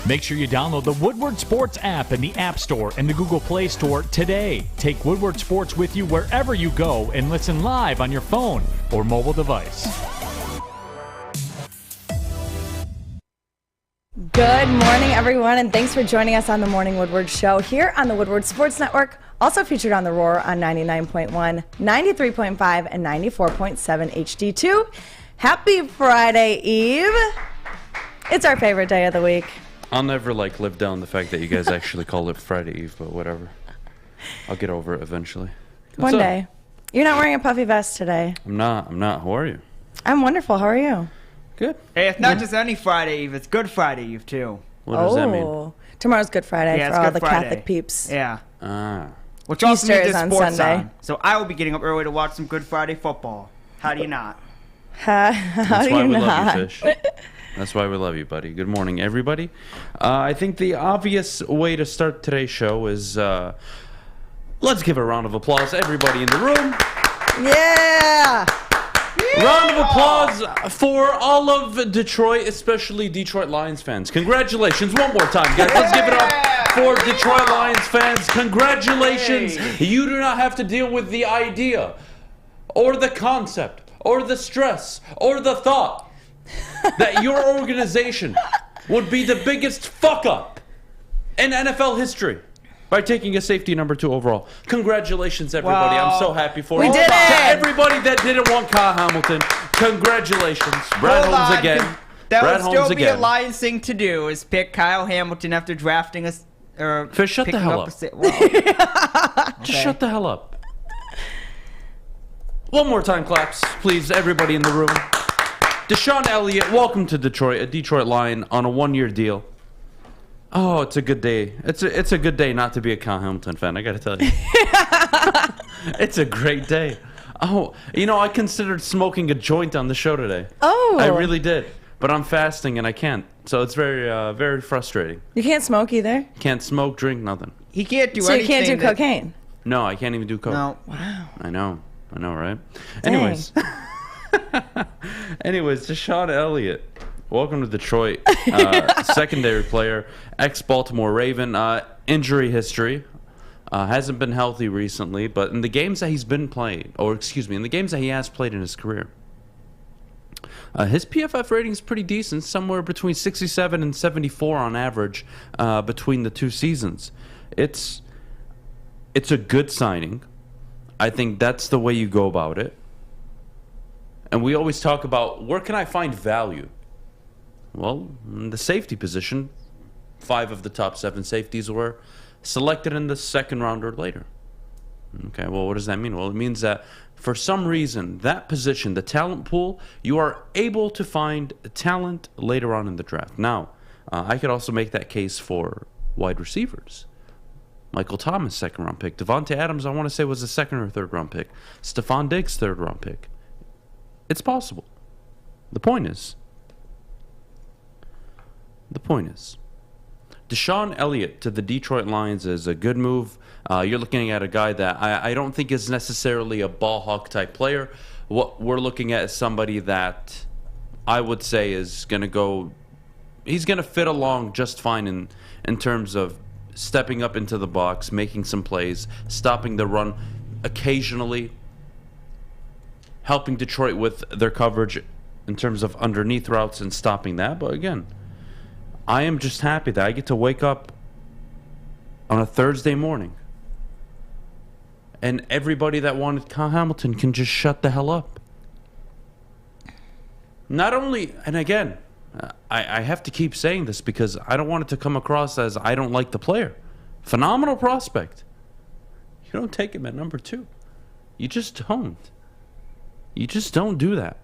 Make sure you download the Woodward Sports app in the App Store and the Google Play Store today. Take Woodward Sports with you wherever you go and listen live on your phone or mobile device. Good morning, everyone, and thanks for joining us on the Morning Woodward Show here on the Woodward Sports Network, also featured on The Roar on 99.1, 93.5, and 94.7 HD2. Happy Friday Eve. It's our favorite day of the week. I'll never live down the fact that you guys actually call it Friday Eve, but whatever. I'll get over it eventually. One day. You're not wearing a puffy vest today. I'm not. How are you? I'm wonderful. How are you? Good. Hey, it's not just any Friday Eve, it's Good Friday Eve too. What does that mean? Tomorrow's Good Friday Yeah, for it's all Good the Friday. Catholic peeps. Yeah. Which also Easter means is there's on sports Sunday. on. So I will be getting up early to watch some Good Friday football. How do you not? How That's do why you we not? love you, Fish. That's why we love you, buddy. Good morning, everybody. I think the obvious way to start today's show is let's give a round of applause to everybody in the room. Yeah! Round of applause for all of Detroit, especially Detroit Lions fans. Congratulations one more time, guys. Let's give it up for Detroit Lions fans. Congratulations. Hey. You do not have to deal with the idea or the concept or the stress or the thought that your organization would be the biggest fuck-up in NFL history by taking a safety number 2 overall. Congratulations, everybody. Wow. I'm so happy for We you. did it! To everybody that didn't want Kyle Hamilton, congratulations. Brad Hold Holmes on, again. That Brad would still Holmes be again. a Lions thing to do, is pick Kyle Hamilton after drafting us. Fish, shut the hell up. Just shut the hell up. One more time, claps, please, everybody in the room. DeShon Elliot, welcome to Detroit, a Detroit Lion on a 1-year deal. Oh, it's a good day. It's a good day not to be a Kyle Hamilton fan, I gotta tell you. It's a great day. Oh, I considered smoking a joint on the show today. Oh. I really did. But I'm fasting and I can't. So it's very, very frustrating. You can't smoke either? Can't smoke, drink, nothing. He can't do So you anything. can't do cocaine? No, I can't even do coke. No. Wow. I know, right? Dang. Anyways, DeShon Elliot, welcome to Detroit. Secondary player, ex-Baltimore Raven. Injury history. Hasn't been healthy recently, but in the games that he's been playing, in the games that he has played in his career, his PFF rating is pretty decent, somewhere between 67 and 74 on average between the 2 seasons. It's a good signing. I think that's the way you go about it. And we always talk about, where can I find value? Well, in the safety position, 5 of the top 7 safeties were selected in the 2nd round or later. Okay, well, what does that mean? Well, it means that for some reason, that position, the talent pool, you are able to find talent later on in the draft. Now, I could also make that case for wide receivers. Michael Thomas, 2nd round pick. Devontae Adams, I want to say, was a 2nd or 3rd round pick. Stephon Diggs, 3rd round pick. It's possible. The point is, DeShon Elliot to the Detroit Lions is a good move. You're looking at a guy that I don't think is necessarily a ball hawk type player. What we're looking at is somebody that I would say is going to go, he's going to fit along just fine in terms of stepping up into the box, making some plays, stopping the run occasionally, helping Detroit with their coverage in terms of underneath routes and stopping that. But again, I am just happy that I get to wake up on a Thursday morning and everybody that wanted Kyle Hamilton can just shut the hell up. Not only, and again, I have to keep saying this because I don't want it to come across as I don't like the player. Phenomenal prospect. You don't take him at number 2. You just don't. You just don't do that.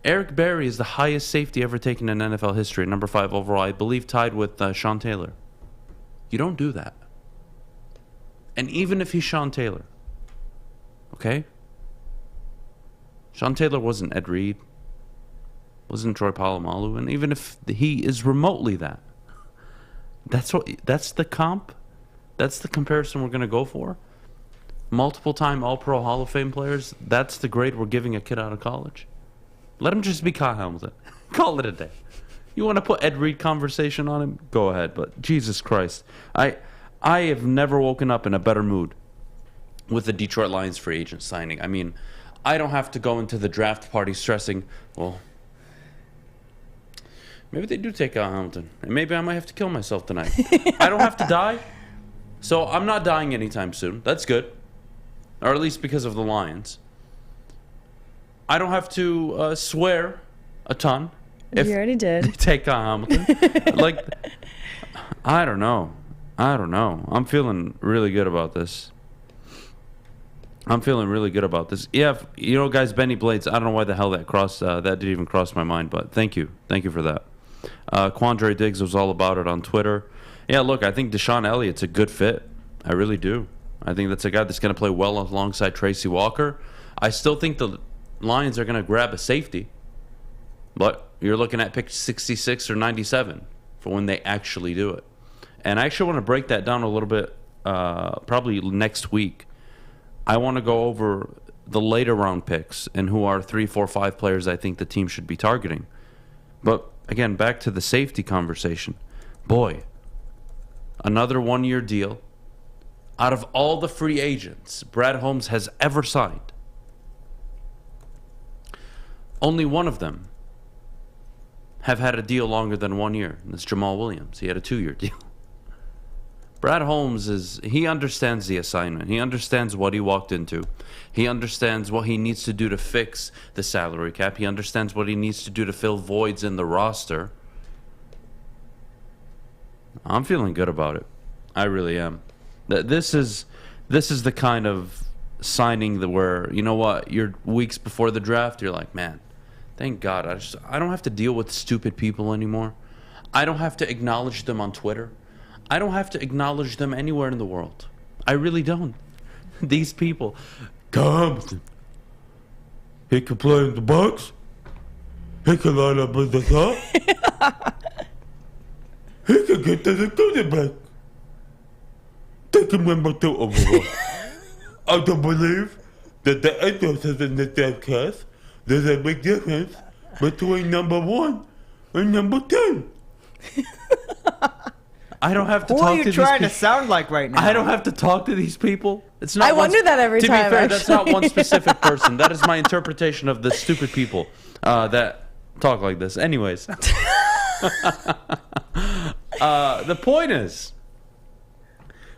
Eric Berry is the highest safety ever taken in NFL history, number 5 overall, I believe tied with Sean Taylor. You don't do that. And even if he's Sean Taylor, okay? Sean Taylor wasn't Ed Reed, wasn't Troy Polamalu, and even if he is remotely that, that's the comp, that's the comparison we're going to go for. Multiple-time All-Pro Hall of Fame players, that's the grade we're giving a kid out of college. Let him just be Kyle Hamilton. Call it a day. You want to put Ed Reed conversation on him? Go ahead. But Jesus Christ, I have never woken up in a better mood with the Detroit Lions free agent signing. I mean, I don't have to go into the draft party stressing, well, maybe they do take out Hamilton, and maybe I might have to kill myself tonight. I don't have to die, so I'm not dying anytime soon. That's good, or at least because of the Lions. I don't have to swear a ton. You already did. They take out Hamilton. Like, I don't know. I'm feeling really good about this. Yeah, you know, guys, Benny Blades, I don't know why the hell that didn't even cross my mind, but thank you for that. Quandre Diggs was all about it on Twitter. Yeah, look, I think DeShon Elliott's a good fit. I really do. I think that's a guy that's going to play well alongside Tracy Walker. I still think the Lions are going to grab a safety, but you're looking at pick 66 or 97 for when they actually do it. And I actually want to break that down a little bit, probably next week. I want to go over the later round picks and who are 3, 4, 5 players I think the team should be targeting. But again, back to the safety conversation. Boy, another 1-year deal. Out of all the free agents Brad Holmes has ever signed, only one of them have had a deal longer than 1 year. And that's Jamal Williams. He had a 2-year deal. Brad Holmes he understands the assignment. He understands what he walked into. He understands what he needs to do to fix the salary cap. He understands what he needs to do to fill voids in the roster. I'm feeling good about it. I really am. This is the kind of signing where, you know what, you're weeks before the draft, you're like, man, thank God. I don't have to deal with stupid people anymore. I don't have to acknowledge them on Twitter. I don't have to acknowledge them anywhere in the world. I really don't. These people. Compton. He can play in the box. He can line up at the top. He can get to the quarterback. Take him number 2 overall. I don't believe that the ethos is in the draft class. There's a big difference between number 1 and number 10. I don't have to Who talk are to you these trying to people. sound like right now? I don't have to talk to these people. It's not. I wonder that every time, To be fair, actually. that's not one specific person. That is my interpretation of the stupid people that talk like this. Anyways, the point is,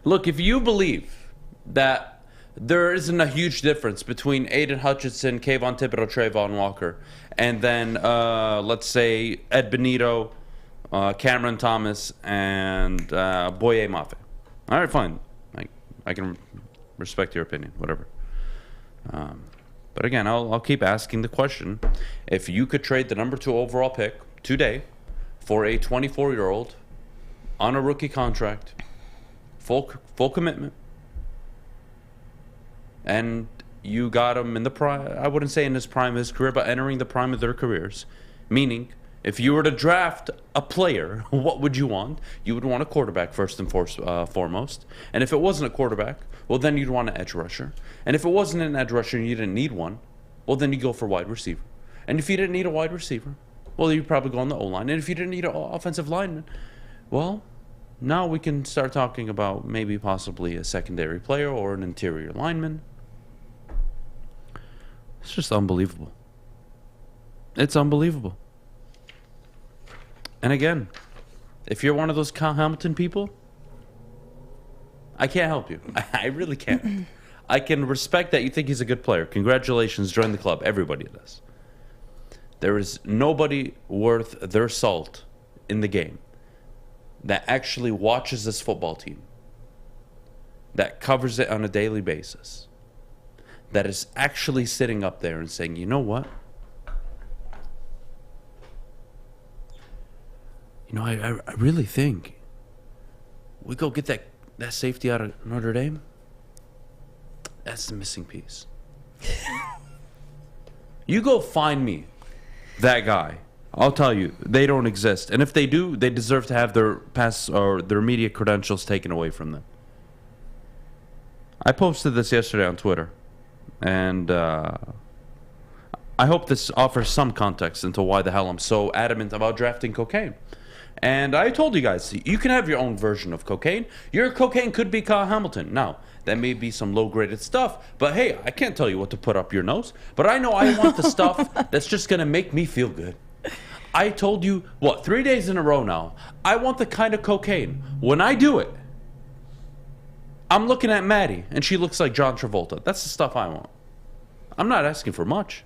look, if you believe that there isn't a huge difference between Aiden Hutchinson, Kayvon Thibodeau, Trayvon Walker, and then let's say Ed Benito, Cameron Thomas, and Boye Mafe. All right, fine. I can respect your opinion, whatever. But again, I'll keep asking the question. If you could trade the number 2 overall pick today for a 24-year-old on a rookie contract, full commitment, and you got him in the prime, I wouldn't say in his prime of his career, but entering the prime of their careers, meaning if you were to draft a player, what would you want? You would want a quarterback first and foremost. And if it wasn't a quarterback, well, then you'd want an edge rusher. And if it wasn't an edge rusher and you didn't need one, well, then you go for wide receiver. And if you didn't need a wide receiver, well, you'd probably go on the O-line. And if you didn't need an offensive lineman, well, now we can start talking about maybe possibly a secondary player or an interior lineman. It's just unbelievable. It's unbelievable. And again, if you're one of those Kyle Hamilton people, I can't help you. I really can't. I can respect that you think he's a good player. Congratulations, join the club. Everybody does. There is nobody worth their salt in the game that actually watches this football team, that covers it on a daily basis, that is actually sitting up there and saying, you know what? You know, I really think we go get that safety out of Notre Dame. That's the missing piece. You go find me that guy. I'll tell you, they don't exist. And if they do, they deserve to have their pass or their media credentials taken away from them. I posted this yesterday on Twitter. And I hope this offers some context into why the hell I'm so adamant about drafting cocaine. And I told you guys, you can have your own version of cocaine. Your cocaine could be Kyle Hamilton. Now, that may be some low-graded stuff, but hey, I can't tell you what to put up your nose. But I know I want the stuff that's just going to make me feel good. I told you, 3 days in a row now, I want the kind of cocaine. When I do it, I'm looking at Maddie, and she looks like John Travolta. That's the stuff I want. I'm not asking for much.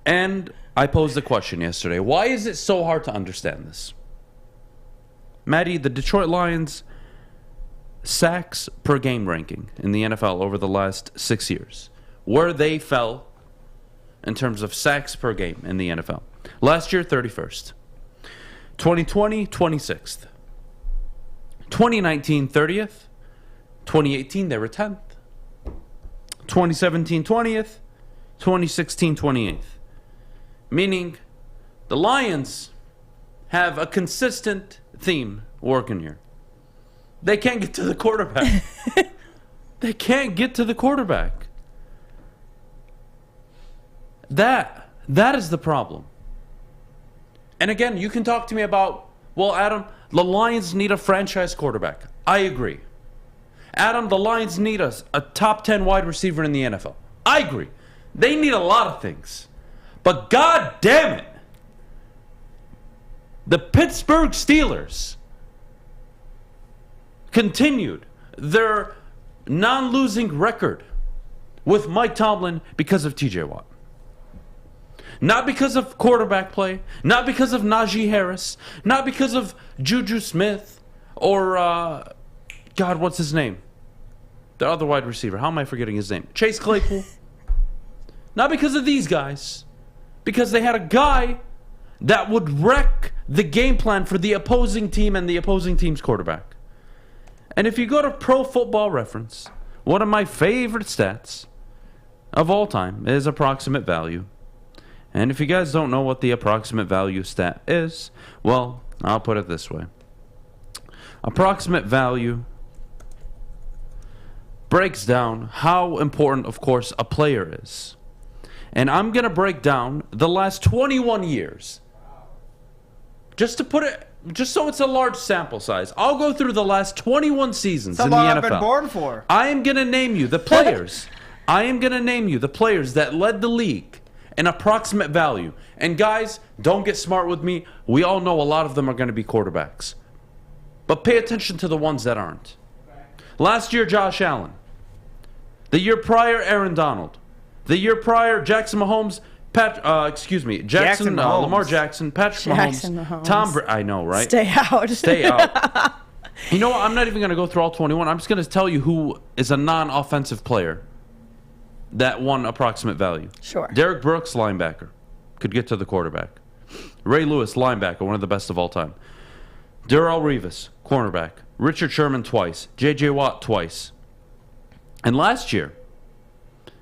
And I posed a question yesterday. Why is it so hard to understand this? Maddie, the Detroit Lions sacks per game ranking in the NFL over the last 6 years, where they fell in terms of sacks per game in the NFL. Last year, 31st. 2020, 26th. 2019, 30th. 2018, they were 10th. 2017, 20th. 2016, 28th. Meaning, the Lions have a consistent theme working here. They can't get to the quarterback. They can't get to the quarterback. That is the problem. And again, you can talk to me about, Adam, the Lions need a franchise quarterback. I agree. Adam, the Lions need a top 10 wide receiver in the NFL. I agree. They need a lot of things. But God damn it, the Pittsburgh Steelers continued their non-losing record with Mike Tomlin because of TJ Watt. Not because of quarterback play, not because of Najee Harris, not because of Juju Smith or, God, what's his name? The other wide receiver. How am I forgetting his name? Chase Claypool. Not because of these guys. Because they had a guy that would wreck the game plan for the opposing team and the opposing team's quarterback. And if you go to Pro Football Reference, one of my favorite stats of all time is approximate value. And if you guys don't know what the approximate value stat is, well, I'll put it this way. Approximate value breaks down how important, of course, a player is. And I'm going to break down the last 21 years. Just so it's a large sample size. I'll go through the last 21 seasons in the NFL. I've been born for. I am going to name you the players. I am going to name you the players that led the league in approximate value. And guys, don't get smart with me. We all know a lot of them are going to be quarterbacks. But pay attention to the ones that aren't. Last year, Josh Allen. The year prior, Aaron Donald. The year prior, Jackson Mahomes, Lamar Jackson, Patrick Mahomes, Tom Brady. I know, right? Stay out. Stay out. You know what? I'm not even going to go through all 21. I'm just going to tell you who is a non-offensive player that won approximate value. Sure. Derek Brooks, linebacker, could get to the quarterback. Ray Lewis, linebacker, one of the best of all time. Darrelle Revis, cornerback. Richard Sherman twice. J.J. Watt twice. And last year,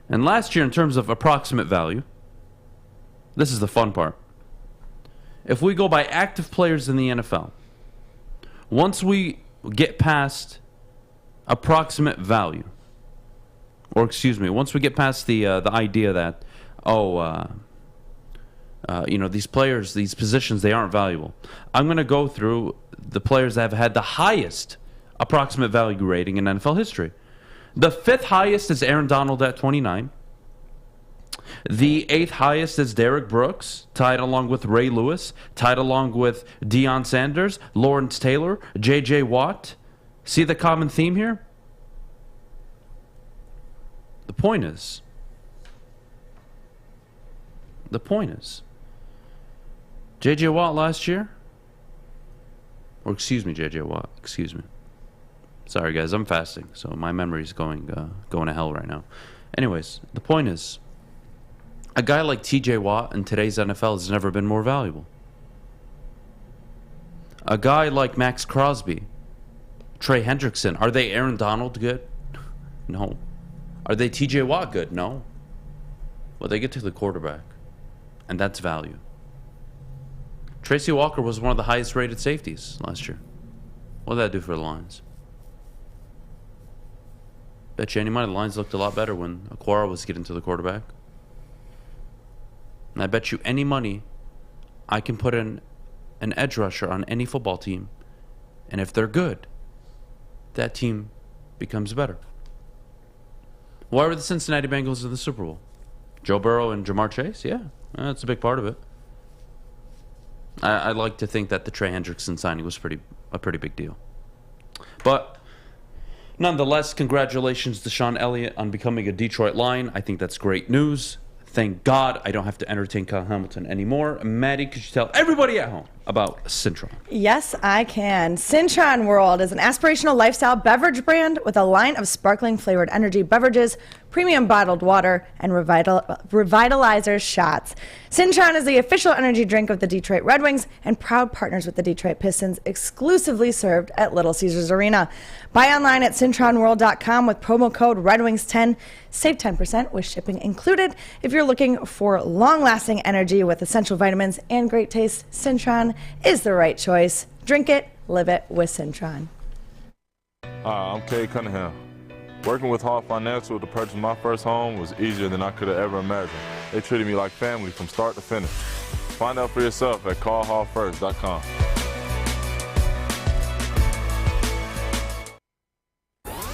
in terms of approximate value, this is the fun part. If we go by active players in the NFL, once we get past approximate value, once we get past the idea that, these players, these positions, they aren't valuable, I'm going to go through the players that have had the highest approximate value rating in NFL history. The 5th highest is Aaron Donald at 29. The 8th highest is Derek Brooks, tied along with Ray Lewis, tied along with Deion Sanders, Lawrence Taylor, J.J. Watt. See the common theme here? The point is, J.J. Watt last year, J.J. Watt, Sorry, guys, I'm fasting, so my memory's going to hell right now. Anyways, the point is, a guy like T.J. Watt in today's NFL has never been more valuable. A guy like Max Crosby, Trey Hendrickson, are they Aaron Donald good? No. Are they T.J. Watt good? No. Well, they get to the quarterback, and that's value. Tracy Walker was one of the highest rated safeties last year. What did that do for the Lions? Bet you any money the Lions looked a lot better when Aquara was getting to the quarterback. And I bet you any money I can put in an edge rusher on any football team. And if they're good, that team becomes better. Why were the Cincinnati Bengals in the Super Bowl? Joe Burrow and Jamar Chase? Yeah, that's a big part of it. I like to think that the Trey Hendrickson signing was a pretty big deal. But nonetheless, congratulations to DeShon Elliot on becoming a Detroit Lion. I think that's great news. Thank God I don't have to entertain Kyle Hamilton anymore. Maddie, could you tell everybody at home about Cintron? Yes, I can. Cintron World is an aspirational lifestyle beverage brand with a line of sparkling flavored energy beverages, premium bottled water, and revitalizer shots. Cintron is the official energy drink of the Detroit Red Wings and proud partners with the Detroit Pistons, exclusively served at Little Caesars Arena. Buy online at cintronworld.com with promo code RedWings10. Save 10% with shipping included. If you're looking for long-lasting energy with essential vitamins and great taste, Cintron is the right choice. Drink it, live it with Cintron. Hi, I'm Kay Cunningham. Working with Hall Financial to purchase my first home was easier than I could have ever imagined. They treated me like family from start to finish. Find out for yourself at callhallfirst.com.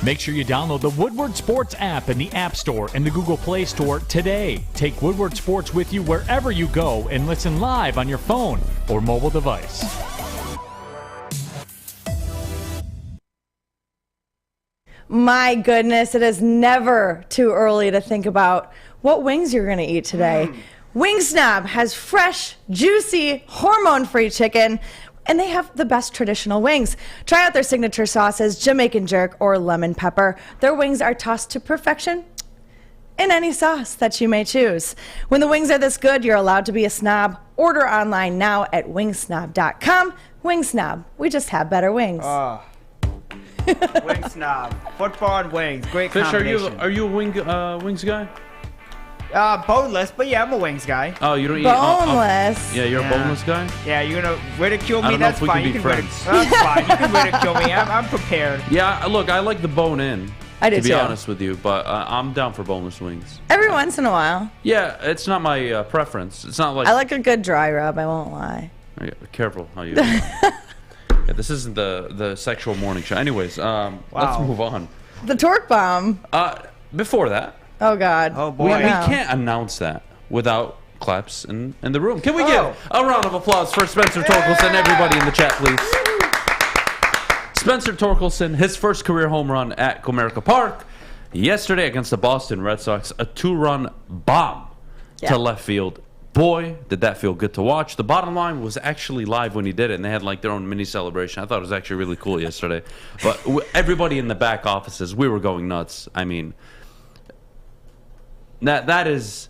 Make sure you download the Woodward Sports app in the App Store and the Google Play Store today. Take Woodward Sports with you wherever you go and listen live on your phone or mobile device. My goodness, it is never too early to think about what wings you're going to eat today. Wing Snob has fresh, juicy, hormone-free chicken, and they have the best traditional wings. Try out their signature sauces, Jamaican jerk or lemon pepper. Their wings are tossed to perfection in any sauce that you may choose. When the wings are this good, you're allowed to be a snob. Order online now at wingsnob.com. Wing Snob, we just have better wings. Wing Snob. Football and wings. Great Fish, combination. are you a wings guy? Boneless, but yeah, I'm a wings guy. Oh, you don't eat Boneless. yeah, you're Yeah. a boneless guy? Yeah, you're gonna ridicule I me? don't know That's if we fine. can You be can friends. That's fine. You can ridicule me. I'm prepared. Yeah, look, I like the bone in. I do to be too. honest with you, but I'm down for boneless wings. Every once in a while. Yeah, it's not my preference. It's not like I like a good dry rub, I won't lie. Yeah, careful how you. Yeah, this isn't the sexual morning show. Anyways, let's move on. The torque bomb. Before that, Oh, God. Oh, we boy. can't announce that without claps in the room. Can we give a round of applause for Spencer Torkelson? Everybody in the chat, please. Spencer Torkelson, his first career home run at Comerica Park yesterday against the Boston Red Sox, a 2-run bomb to left field. Boy, did that feel good to watch. The bottom line was actually live when he did it, and they had like their own mini celebration. I thought it was actually really cool yesterday. But everybody in the back offices, we were going nuts. I mean, that is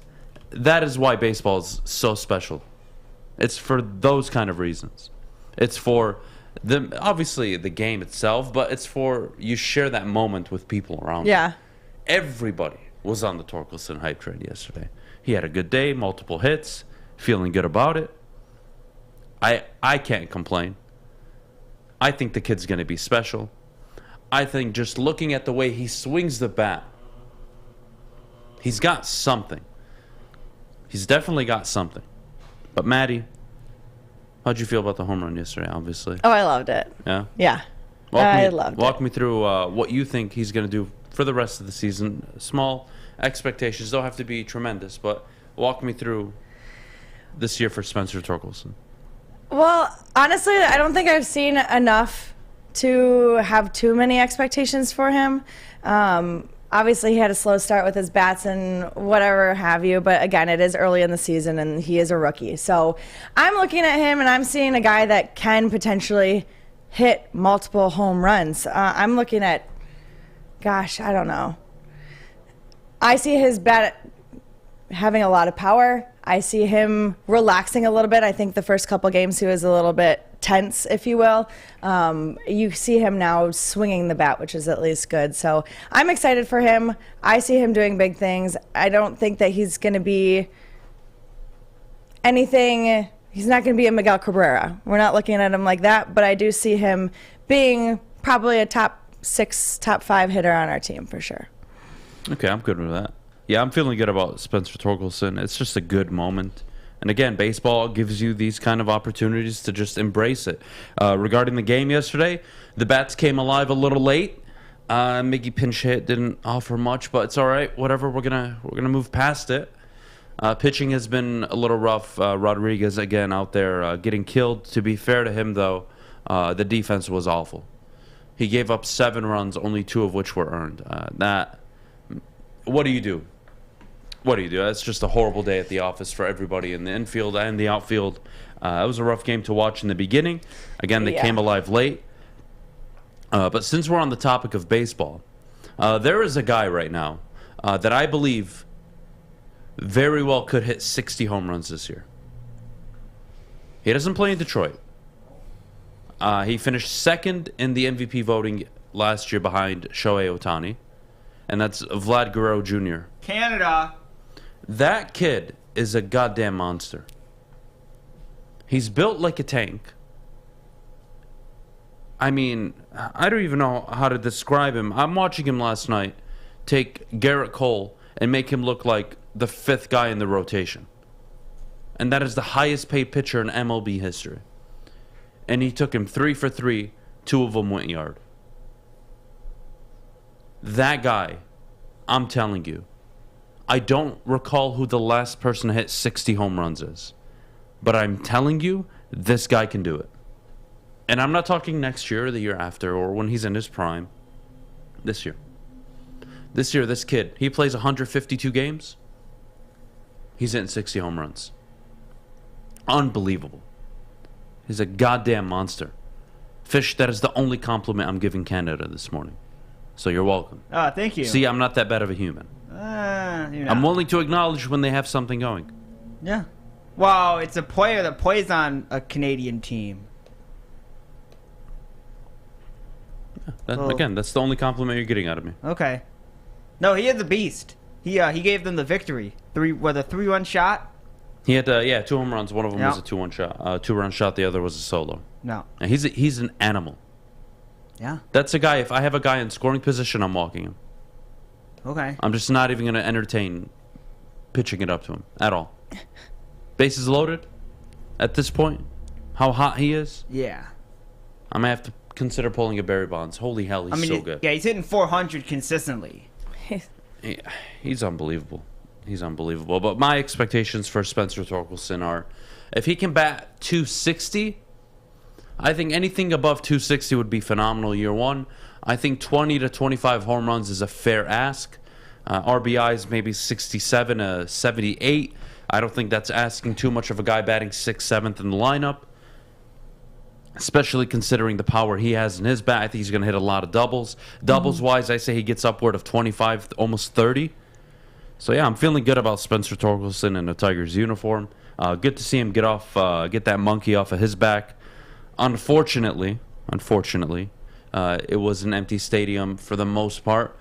why baseball is so special. It's for those kind of reasons. It's for obviously the game itself, but it's for you share that moment with people around you. Yeah. Everybody was on the Torkelson hype train yesterday. He had a good day, multiple hits, feeling good about it. I can't complain. I think the kid's going to be special. I think just looking at the way he swings the bat, he's got something. He's definitely got something. But Maddie, how'd you feel about the home run yesterday, obviously? Oh, I loved it. Yeah? Yeah. Loved Walk me through what you think he's going to do for the rest of the season. Small expectations don't have to be tremendous, but walk me through this year for Spencer Torkelson. Well, honestly, I don't think I've seen enough to have too many expectations for him. Obviously, he had a slow start with his bats and whatever have you, but again, it is early in the season and he is a rookie. So I'm looking at him and I'm seeing a guy that can potentially hit multiple home runs. I'm looking at, gosh, I don't know. I see his bat having a lot of power. I see him relaxing a little bit. I think the first couple games he was a little bit tense, if you will. You see him now swinging the bat, which is at least good. So I'm excited for him. I see him doing big things. I don't think that he's going to be anything. He's not going to be a Miguel Cabrera. We're not looking at him like that, but I do see him being probably a top 6, top 5 hitter on our team for sure. Okay, I'm good with that. Yeah, I'm feeling good about Spencer Torkelson. It's just a good moment. And again, baseball gives you these kind of opportunities to just embrace it. Regarding the game yesterday, the bats came alive a little late. Miggy pinch hit didn't offer much, but it's all right. Whatever, we're gonna move past it. Pitching has been a little rough. Rodriguez again out there getting killed. To be fair to him, though, the defense was awful. He gave up 7 runs, only 2 of which were earned. What do you do? What do you do? That's just a horrible day at the office for everybody in the infield and the outfield. It was a rough game to watch in the beginning. Again, they came alive late. But since we're on the topic of baseball, there is a guy right now that I believe very well could hit 60 home runs this year. He doesn't play in Detroit. He finished second in the MVP voting last year behind Shohei Ohtani, and that's Vlad Guerrero Jr. Canada. That kid is a goddamn monster. He's built like a tank. I mean, I don't even know how to describe him. I'm watching him last night take Garrett Cole and make him look like the 5th guy in the rotation. And that is the highest paid pitcher in MLB history. And he took him 3 for 3, 2 of them went yard. That guy, I'm telling you, I don't recall who the last person to hit 60 home runs is. But I'm telling you, this guy can do it. And I'm not talking next year or the year after or when he's in his prime. This year. This year, this kid, he plays 152 games. He's hitting 60 home runs. Unbelievable. He's a goddamn monster. Fish, that is the only compliment I'm giving Canada this morning. So you're welcome. Thank you. See, I'm not that bad of a human. I'm willing to acknowledge when they have something going. Yeah. Well, it's a player that plays on a Canadian team. Again, that's the only compliment you're getting out of me. Okay. No, he is a beast. He gave them the victory. 3-run shot? He had 2 home runs. One of them was a 2-1 shot. 2-run shot. The other was a solo. No. And he's an animal. Yeah. That's a guy. If I have a guy in scoring position, I'm walking him. Okay. I'm just not even going to entertain pitching it up to him at all. Bases loaded at this point. How hot he is. Yeah. I might have to consider pulling a Barry Bonds. Holy hell, he's so good. Yeah, he's hitting 400 consistently. He's unbelievable. He's unbelievable. But my expectations for Spencer Torkelson are, if he can bat 260, I think anything above 260 would be phenomenal year one. I think 20 to 25 home runs is a fair ask. RBIs maybe 67 to 78. I don't think that's asking too much of a guy batting 6th, 7th in the lineup, especially considering the power he has in his bat. I think he's going to hit a lot of doubles. Doubles-wise, I say he gets upward of 25, almost 30. So, yeah, I'm feeling good about Spencer Torkelson in the Tigers uniform. Good to see him get that monkey off of his back. Unfortunately, it was an empty stadium for the most part.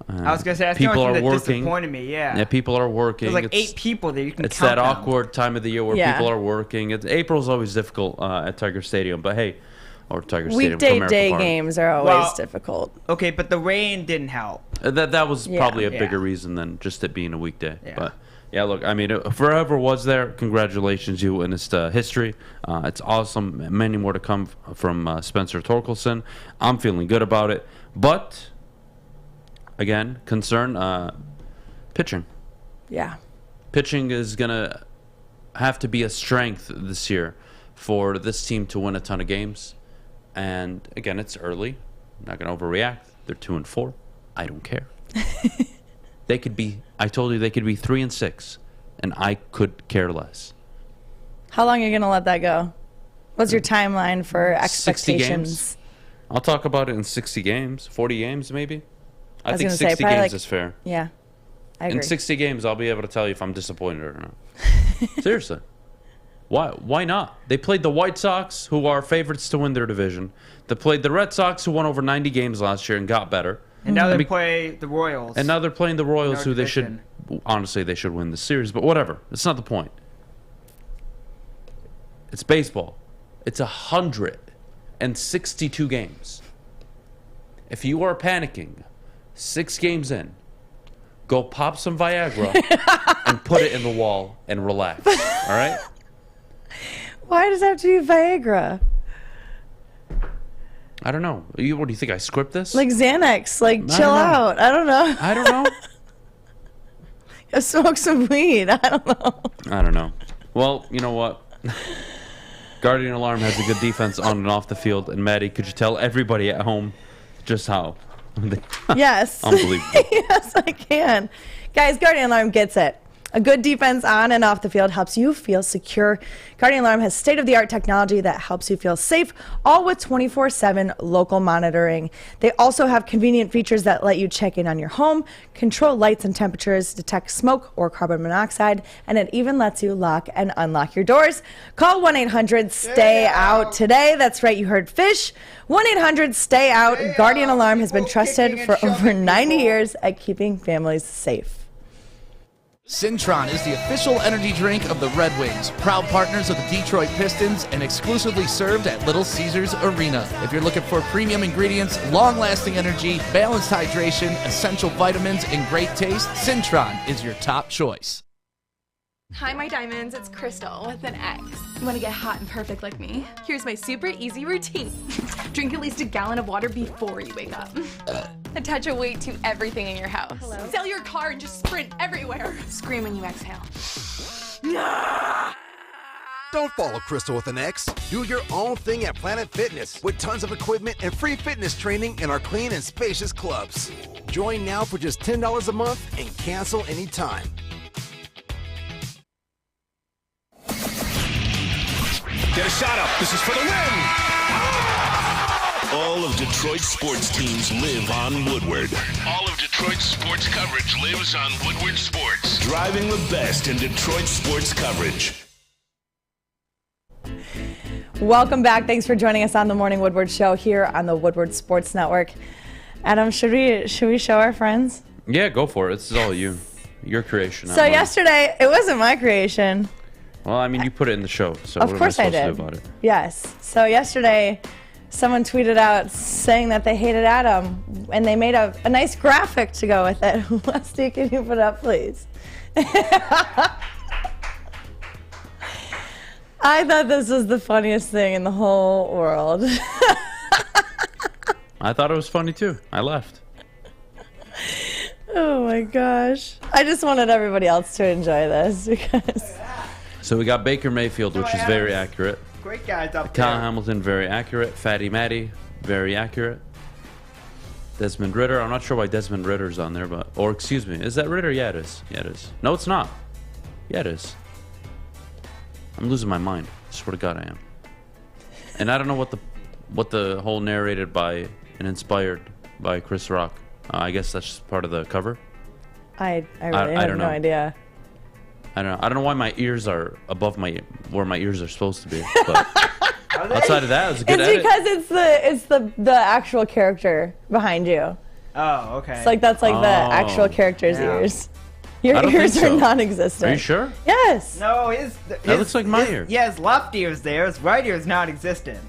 I was going to say, that's people the are only thing that working. disappointed me, yeah. Yeah, people are working. There's like 8 people there. You can It's count that them. awkward time of the year where people are working. April's always difficult at Tiger Stadium, but hey, or Tiger Stadium. Weekday day games are always difficult. Okay, but the rain didn't help. That was probably a bigger reason than just it being a weekday. Yeah. But yeah, look, I mean, if whoever was there, congratulations, you witnessed history. It's awesome. Many more to come from Spencer Torkelson. I'm feeling good about it, but again, concern pitching. Yeah. Pitching is going to have to be a strength this year for this team to win a ton of games. And again, it's early. I'm not going to overreact. They're 2-4. I don't care. They could be, I told you they could be 3-6, and I could care less. How long are you going to let that go? What's your timeline for 60 expectations? games. I'll talk about it in 60 games, 40 games maybe. I think gonna say, 60 probably games like- is fair. Yeah. I agree. In 60 games, I'll be able to tell you if I'm disappointed or not. Seriously. Why not? They played the White Sox, who are favorites to win their division. They played the Red Sox, who won over 90 games last year and got better. And now they play the Royals. And now they're playing the Royals, who division. honestly, they should win the series. But whatever. That's not the point. It's baseball. It's 162 games. If you are panicking 6 games in, go pop some Viagra and put it in the wall and relax. All right? Why does it have to be Viagra? I don't know. What do you think? I script this? Like Xanax. Like, I chill don't know. out. I don't know. I don't know. Go smoke some weed. I don't know. I don't know. Well, you know what? Guardian Alarm has a good defense on and off the field. And Maddie, could you tell everybody at home just how? Yes. Unbelievable. Yes, I can. Guys, Guardian Alarm gets it. A good defense on and off the field helps you feel secure. Guardian Alarm has state-of-the-art technology that helps you feel safe, all with 24/7 local monitoring. They also have convenient features that let you check in on your home, control lights and temperatures, detect smoke or carbon monoxide, and it even lets you lock and unlock your doors. Call 1-800-STAY-OUT today. That's right, you heard fish. 1-800-STAY-OUT. Guardian Alarm has been trusted for over 90 years at keeping families safe. Cintron is the official energy drink of the Red Wings, proud partners of the Detroit Pistons, and exclusively served at Little Caesars Arena. If you're looking for premium ingredients, long-lasting energy, balanced hydration, essential vitamins, and great taste, Cintron is your top choice. Hi, my diamonds. It's Crystal with an X. You want to get hot and perfect like me? Here's my super easy routine. Drink at least a gallon of water before you wake up. Attach a weight to everything in your house. Hello? Sell your car and just sprint everywhere. Scream when you exhale. Don't follow Crystal with an X. Do your own thing at Planet Fitness with tons of equipment and free fitness training in our clean and spacious clubs. Join now for just $10 a month and cancel anytime. Get a shot up. This is for the win. All of Detroit's sports teams live on Woodward. All of Detroit's sports coverage lives on Woodward Sports. Driving the best in Detroit sports coverage. Welcome back. Thanks for joining us on the Morning Woodward Show here on the Woodward Sports Network. Adam, should we show our friends? Yeah, go for it. This is all you. Your creation. So yesterday, it wasn't my creation. Well, I mean, you put it in the show, so Of what course am I I supposed did. to do about it? Yes. So yesterday, someone tweeted out saying that they hated Adam, and they made a nice graphic to go with it. Leslie, can you put it up, please? I thought this was the funniest thing in the whole world. I thought it was funny, too. I laughed. Oh, my gosh. I just wanted everybody else to enjoy this because... So we got Baker Mayfield, which is very accurate. Great guys up Kyle there. Hamilton, very accurate. Fatty Matty, very accurate. Desmond Ritter. I'm not sure why Desmond Ritter's on there, but... Or, excuse me. Is that Ritter? Yeah, it is. Yeah, it is. No, it's not. Yeah, it is. I'm losing my mind. I swear to God I am. And I don't know what the whole narrated by and inspired by Chris Rock. I guess that's just part of the cover. I really have no idea. I don't know why my ears are above where my ears are supposed to be. But outside of that, it was a good edit. It's because it's the actual character behind you. Oh, okay. It's like that's like the actual character's ears. Your ears are non-existent. Are you sure? Yes. No, that looks like my ear. Yeah, his left ear is there. His right ear is non-existent.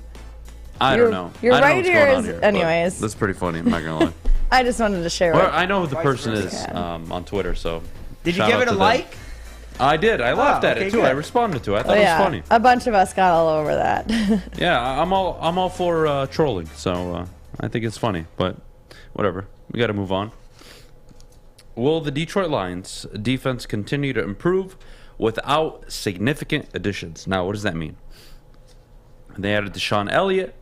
I don't know. Your I don't know right what's ear going on is, here, anyways. That's pretty funny. I'm not gonna lie. I just wanted to share it. Well, I know who the person is on Twitter, so. Did you give it a like? I did. I laughed at it too. Good. I responded to it. I thought it was funny. A bunch of us got all over that. Yeah, I'm all for trolling, so I think it's funny. But whatever, we got to move on. Will the Detroit Lions defense continue to improve without significant additions? Now, what does that mean? They added DeShon Elliot.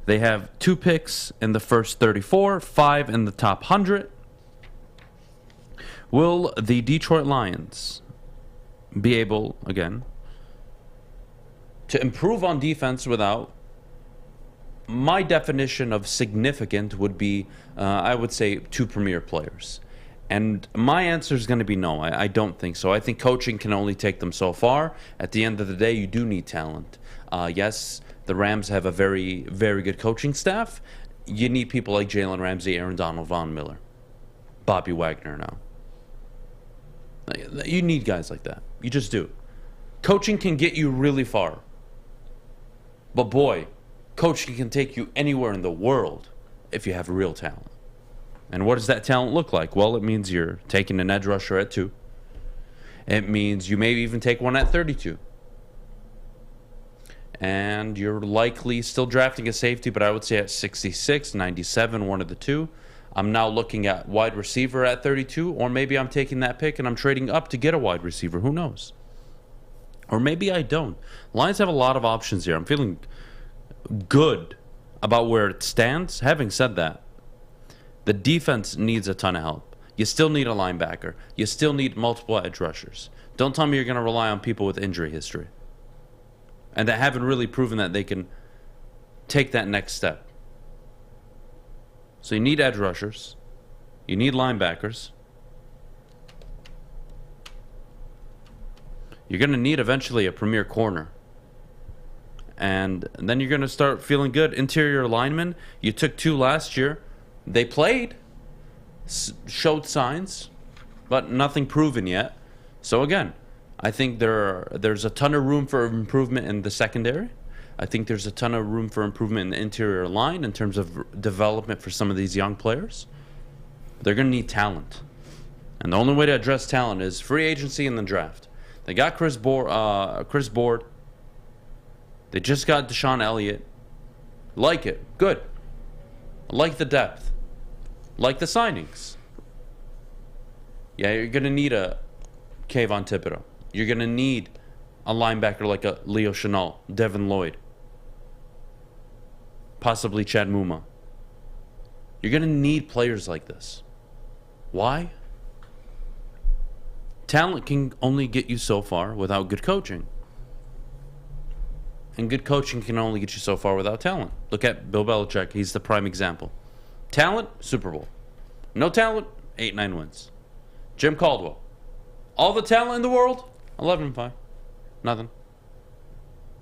They have 2 picks in the first 34, 5 in the top 100. Will the Detroit Lions be able, again, to improve on defense without... My definition of significant would be, I would say, 2 premier players. And my answer is going to be no. I don't think so. I think coaching can only take them so far. At the end of the day, you do need talent. Yes, the Rams have a very, very good coaching staff. You need people like Jalen Ramsey, Aaron Donald, Von Miller, Bobby Wagner now. You need guys like that. You just do. Coaching can get you really far. But boy, coaching can take you anywhere in the world if you have real talent. And what does that talent look like? Well, it means you're taking an edge rusher at 2. It means you may even take one at 32. And you're likely still drafting a safety, but I would say at 66, 97, one of the two. I'm now looking at wide receiver at 32, or maybe I'm taking that pick and I'm trading up to get a wide receiver. Who knows? Or maybe I don't. Lions have a lot of options here. I'm feeling good about where it stands. Having said that, the defense needs a ton of help. You still need a linebacker. You still need multiple edge rushers. Don't tell me you're going to rely on people with injury history and that haven't really proven that they can take that next step. So you need edge rushers. You need linebackers. You're going to need eventually a premier corner. And then you're going to start feeling good. Interior linemen, you took 2 last year. They played, showed signs, but nothing proven yet. So again, I think there's a ton of room for improvement in the secondary. I think there's a ton of room for improvement in the interior line in terms of development for some of these young players. They're going to need talent. And the only way to address talent is free agency and the draft. They got Chris Board. They just got DeShon Elliot. Like it. Good. Like the depth. Like the signings. Yeah, you're going to need a Kayvon Thibodeau. You're going to need a linebacker like a Leo Chenal, Devin Lloyd, possibly Chad Muma. You're going to need players like this. Why? Talent can only get you so far without good coaching. And good coaching can only get you so far without talent. Look at Bill Belichick. He's the prime example. Talent, Super Bowl. No talent, 8-9 wins. Jim Caldwell. All the talent in the world, 11-5. Nothing.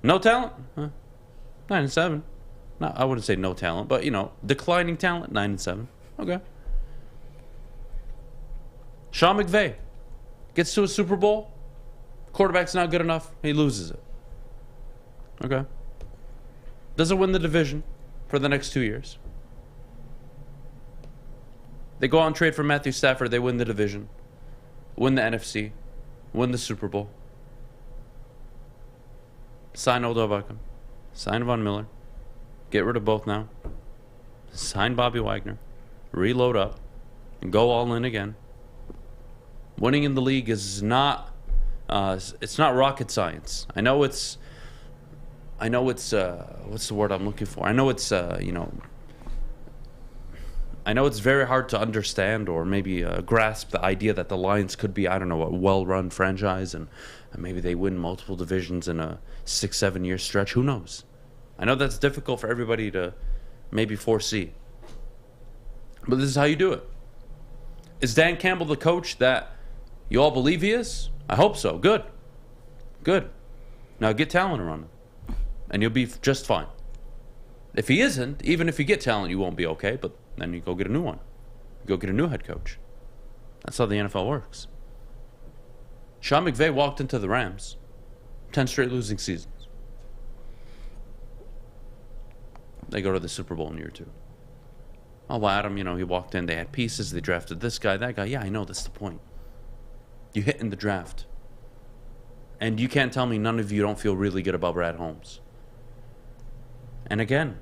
No talent, 9-7. No, I wouldn't say no talent, but, declining talent, 9-7. Okay. Sean McVay gets to a Super Bowl. Quarterback's not good enough. He loses it. Okay. Doesn't win the division for the next 2 years. They go out and trade for Matthew Stafford. They win the division. Win the NFC. Win the Super Bowl. Sign Odell Beckham. Sign Von Miller. Get rid of both now. Sign Bobby Wagner. Reload up. And go all in again. Winning in the league is not... it's not rocket science. I know it's what's the word I'm looking for? I know it's I know it's very hard to understand or maybe grasp the idea that the Lions could be, I don't know, a well-run franchise and maybe they win multiple divisions in a 6-7 year stretch. Who knows? I know that's difficult for everybody to maybe foresee. But this is how you do it. Is Dan Campbell the coach that you all believe he is? I hope so. Good. Good. Now get talent around him. And you'll be just fine. If he isn't, even if you get talent, you won't be okay. But then you go get a new one. Go get a new head coach. That's how the NFL works. Sean McVay walked into the Rams. 10 straight losing seasons. They go to the Super Bowl in year 2. Oh, well, Adam, he walked in. They had pieces. They drafted this guy, that guy. Yeah, I know. That's the point. You hit in the draft. And you can't tell me none of you don't feel really good about Brad Holmes. And again,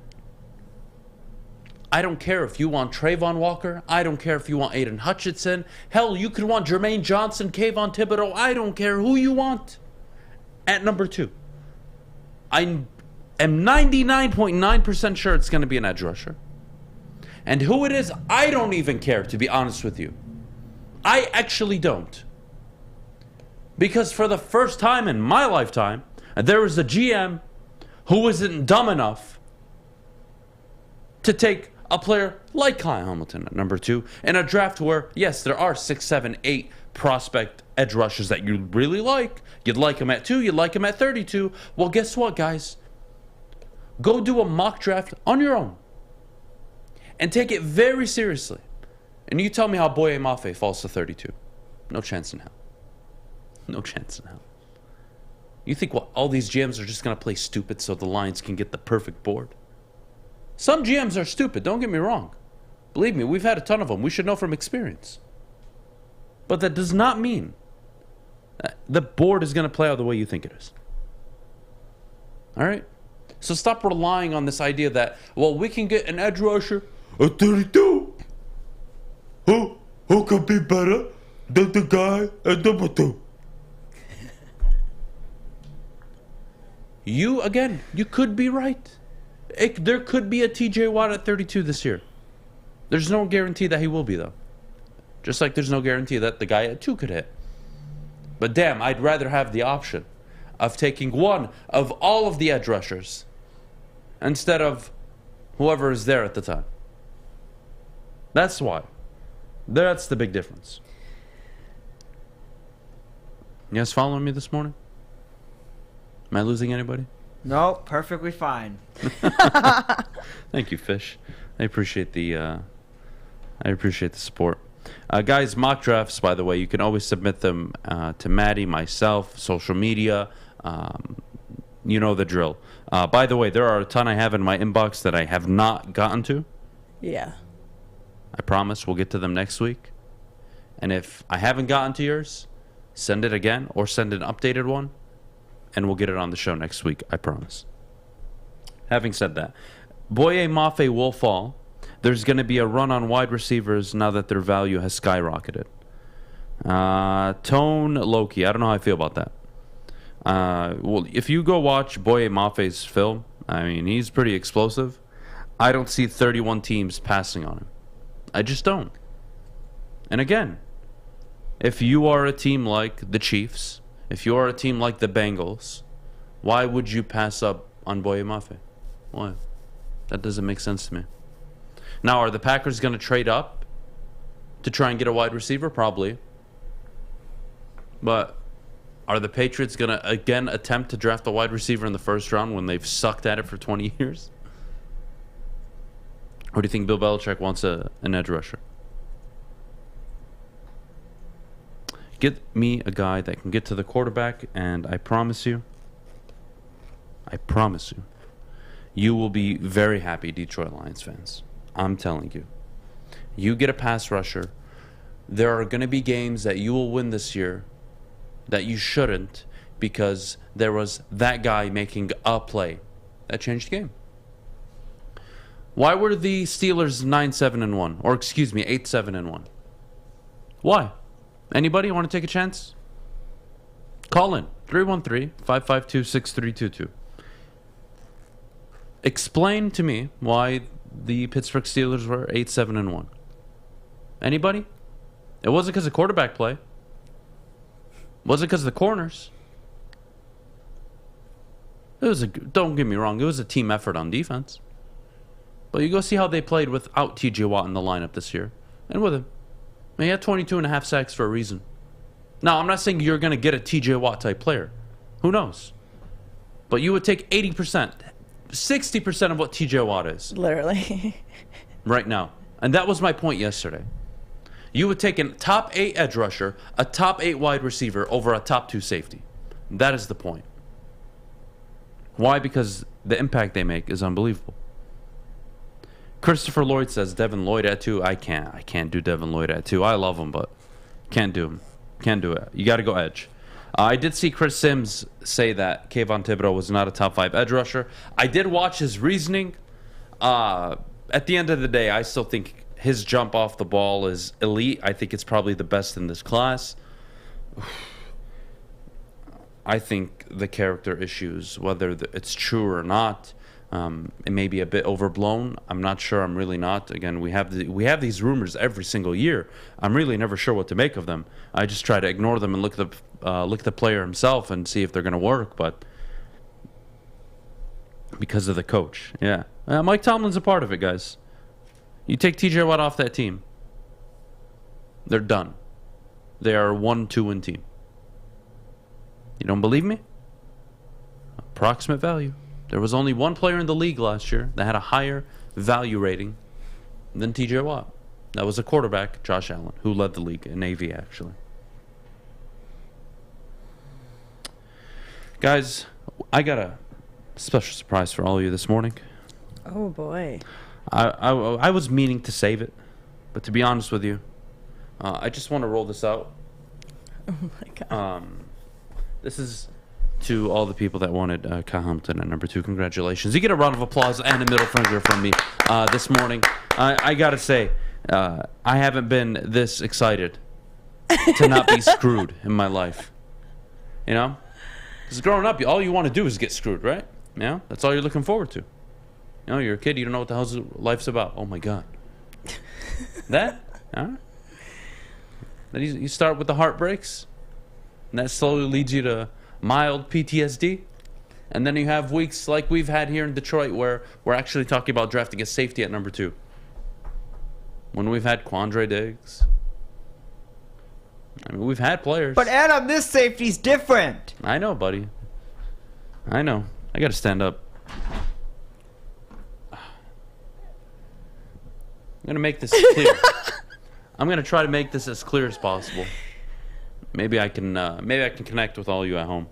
I don't care if you want Trayvon Walker. I don't care if you want Aiden Hutchinson. Hell, you could want Jermaine Johnson, Kayvon Thibodeau. I don't care who you want. At number 2, I am 99.9% sure it's going to be an edge rusher. And who it is, I don't even care, to be honest with you. I actually don't. Because for the first time in my lifetime, there was a GM who wasn't dumb enough to take a player like Kyle Hamilton at number 2 in a draft where, yes, there are 6, 7, 8 prospect edge rushers that you really like. You'd like him at 2, you'd like him at 32. Well, guess what, guys? Go do a mock draft on your own and take it very seriously. And you tell me how Boye Mafe falls to 32. No chance in hell. No chance in hell. You think what, all these GMs are just going to play stupid so the Lions can get the perfect board? Some GMs are stupid, don't get me wrong. Believe me, we've had a ton of them. We should know from experience. But that does not mean The board is going to play out the way you think it is. All right? So stop relying on this idea that, well, we can get an edge rusher at 32. Who could be better than the guy at number 2? You could be right. There could be a TJ Watt at 32 this year. There's no guarantee that he will be, though. Just like there's no guarantee that the guy at 2 could hit. But damn, I'd rather have the option of taking one of all of the edge rushers instead of whoever is there at the time. That's why. That's the big difference. You guys following me this morning? Am I losing anybody? No, perfectly fine. Thank you, Fish. I appreciate the support. Guys, mock drafts, by the way, you can always submit them to Maddie, myself, social media. You know the drill. By the way, there are a ton I have in my inbox that I have not gotten to. Yeah. I promise we'll get to them next week. And if I haven't gotten to yours, send it again or send an updated one, and we'll get it on the show next week. I promise. Having said that, Boye Mafe will fall. There's going to be a run on wide receivers now that their value has skyrocketed. Tone Loki, I don't know how I feel about that. Well, if you go watch Boye Mafe's film, I mean, he's pretty explosive. I don't see 31 teams passing on him. I just don't. And again, if you are a team like the Chiefs, if you are a team like the Bengals, why would you pass up on Boye Mafe? Why? That doesn't make sense to me. Now, are the Packers going to trade up to try and get a wide receiver? Probably. But are the Patriots going to again attempt to draft a wide receiver in the first round when they've sucked at it for 20 years? Or do you think Bill Belichick wants an edge rusher? Get me a guy that can get to the quarterback, and I promise you, you will be very happy, Detroit Lions fans. I'm telling you. You get a pass rusher. There are going to be games that you will win this year that you shouldn't because there was that guy making a play that changed the game. Why were the Steelers 9-7-1? Or excuse me, 8-7-1? Why? Anybody want to take a chance? Call in 313-552-6322. Explain to me why the Pittsburgh Steelers were 8-7-1. Anybody? It wasn't because of quarterback play. It wasn't because of the corners. Don't get me wrong, it was a team effort on defense. But you go see how they played without TJ Watt in the lineup this year. And with him. I mean, he had 22.5 sacks for a reason. Now, I'm not saying you're going to get a TJ Watt type player. Who knows? But you would take 80%, 60% of what TJ Watt is. Literally. Right now. And that was my point yesterday. You would take a top 8 edge rusher, a top 8 wide receiver over a top 2 safety. That is the point. Why? Because the impact they make is unbelievable. Christopher Lloyd says Devin Lloyd at 2. I can't do Devin Lloyd at 2. I love him, but can't do him. Can't do it. You got to go edge. I did see Chris Sims say that Kayvon Thibodeau was not a top 5 edge rusher. I did watch his reasoning. At the end of the day, I still think his jump off the ball is elite. I think it's probably the best in this class. I think the character issues, whether it's true or not, it may be a bit overblown. I'm not sure. I'm really not. Again, we have these rumors every single year. I'm really never sure what to make of them. I just try to ignore them and look at the player himself and see if they're going to work. But because of the coach, yeah, Mike Tomlin's a part of it, guys. You take TJ Watt off that team, they're done. They are a 1-2-win team. You don't believe me? Approximate value. There was only one player in the league last year that had a higher value rating than TJ Watt. That was a quarterback, Josh Allen, who led the league in AV, actually. Guys, I got a special surprise for all of you this morning. Oh, boy. I was meaning to save it, but to be honest with you, I just want to roll this out. Oh, my God. This is to all the people that wanted Kyle Hamilton at number 2. Congratulations. You get a round of applause and a middle finger from me this morning. I got to say, I haven't been this excited to not be screwed in my life. You know? Because growing up, all you want to do is get screwed, right? You know? That's all you're looking forward to. You know, you're a kid, you don't know what the hell life's about. Oh, my God. That? Huh? Then you start with the heartbreaks, and that slowly leads you to mild PTSD. And then you have weeks like we've had here in Detroit where we're actually talking about drafting a safety at number 2. When we've had Quandre Diggs. I mean, we've had players. But Adam, this safety's different. I know, buddy. I know. I got to stand up. I'm going to make this clear. I'm going to try to make this as clear as possible. Maybe I can connect with all you at home.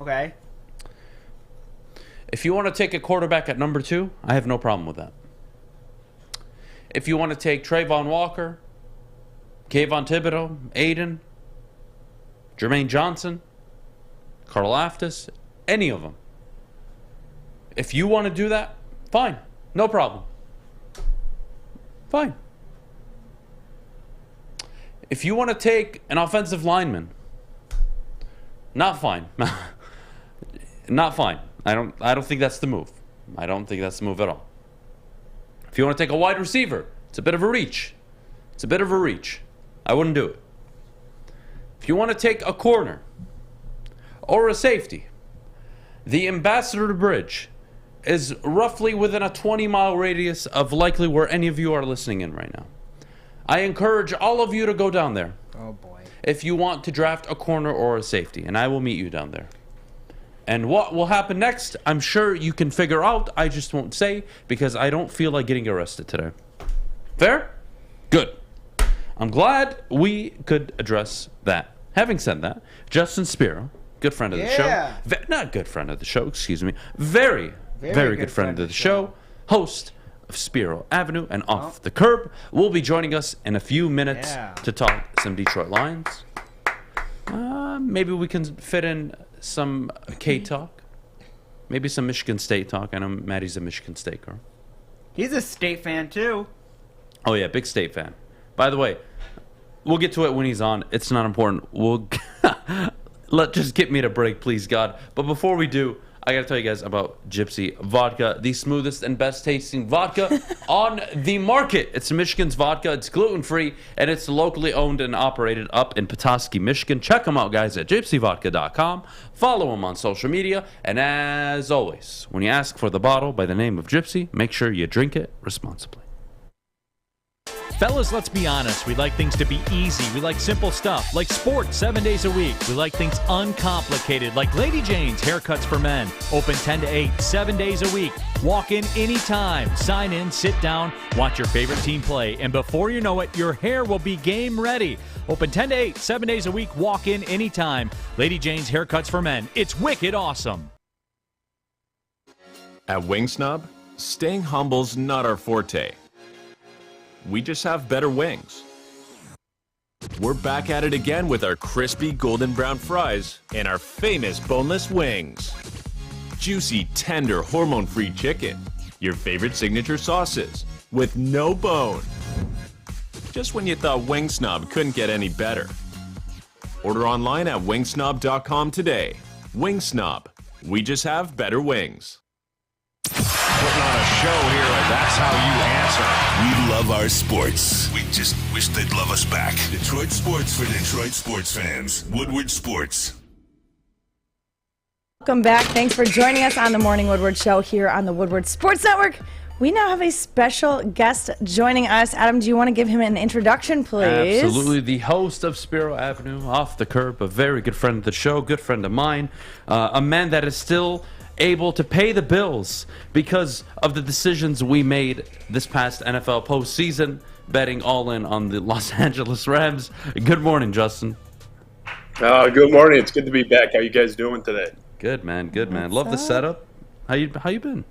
Okay. If you want to take a quarterback at number 2, I have no problem with that. If you want to take Trayvon Walker, Kayvon Thibodeau, Aiden, Jermaine Johnson, Carl Aftis, any of them. If you want to do that, fine. No problem. Fine. If you want to take an offensive lineman, not fine. Not fine. I don't think that's the move. I don't think that's the move at all. If you want to take a wide receiver, it's a bit of a reach. It's a bit of a reach. I wouldn't do it. If you want to take a corner or a safety, the Ambassador Bridge is roughly within a 20-mile radius of likely where any of you are listening in right now. I encourage all of you to go down there. Oh, boy. If you want to draft a corner or a safety, and I will meet you down there. And what will happen next, I'm sure you can figure out. I just won't say because I don't feel like getting arrested today. Fair? Good. I'm glad we could address that. Having said that, Justin Spiro, good friend of the show. Not good friend of the show, excuse me. Very good friend of the show. Host of Spiro Avenue and Off the Curb will be joining us in a few minutes to talk some Detroit Lions. Maybe we can fit in some K talk. Maybe some Michigan State talk. I know Maddie's a Michigan State girl. He's a State fan, too. Oh, yeah, big State fan. By the way, we'll get to it when he's on. It's not important. We'll just get me to break, please, God. But before we do, I got to tell you guys about Gypsy Vodka, the smoothest and best tasting vodka on the market. It's Michigan's vodka. It's gluten-free, and it's locally owned and operated up in Petoskey, Michigan. Check them out, guys, at gypsyvodka.com. Follow them on social media. And as always, when you ask for the bottle by the name of Gypsy, make sure you drink it responsibly. Fellas, let's be honest. We like things to be easy. We like simple stuff, like sports 7 days a week. We like things uncomplicated, like Lady Jane's Haircuts for Men. Open 10 to 8, 7 days a week. Walk in anytime. Sign in, sit down, watch your favorite team play, and before you know it, your hair will be game ready. Open 10 to 8, 7 days a week. Walk in anytime. Lady Jane's Haircuts for Men. It's wicked awesome. At Wingsnob, staying humble's not our forte. We just have better wings. We're back at it again with our crispy golden brown fries and our famous boneless wings. Juicy, tender, hormone-free chicken. Your favorite signature sauces with no bone. Just when you thought Wingsnob couldn't get any better. Order online at wingsnob.com today. Wingsnob. We just have better wings. Putting on a show here, and that's how you answer. We love our sports. We just wish they'd love us back. Detroit sports for Detroit sports fans. Woodward Sports. Welcome back. Thanks for joining us on the Morning Woodward Show here on the Woodward Sports Network. We now have a special guest joining us. Adam, do you want to give him an introduction, please? Absolutely. The host of Spiro Avenue, Off the Curb, a very good friend of the show, good friend of mine, a man that is still able to pay the bills because of the decisions we made this past NFL postseason, betting all in on the Los Angeles Rams. Good morning, Justin. Good morning. It's good to be back. How you guys doing today? Good, man. Good, man. Love the setup. How you been?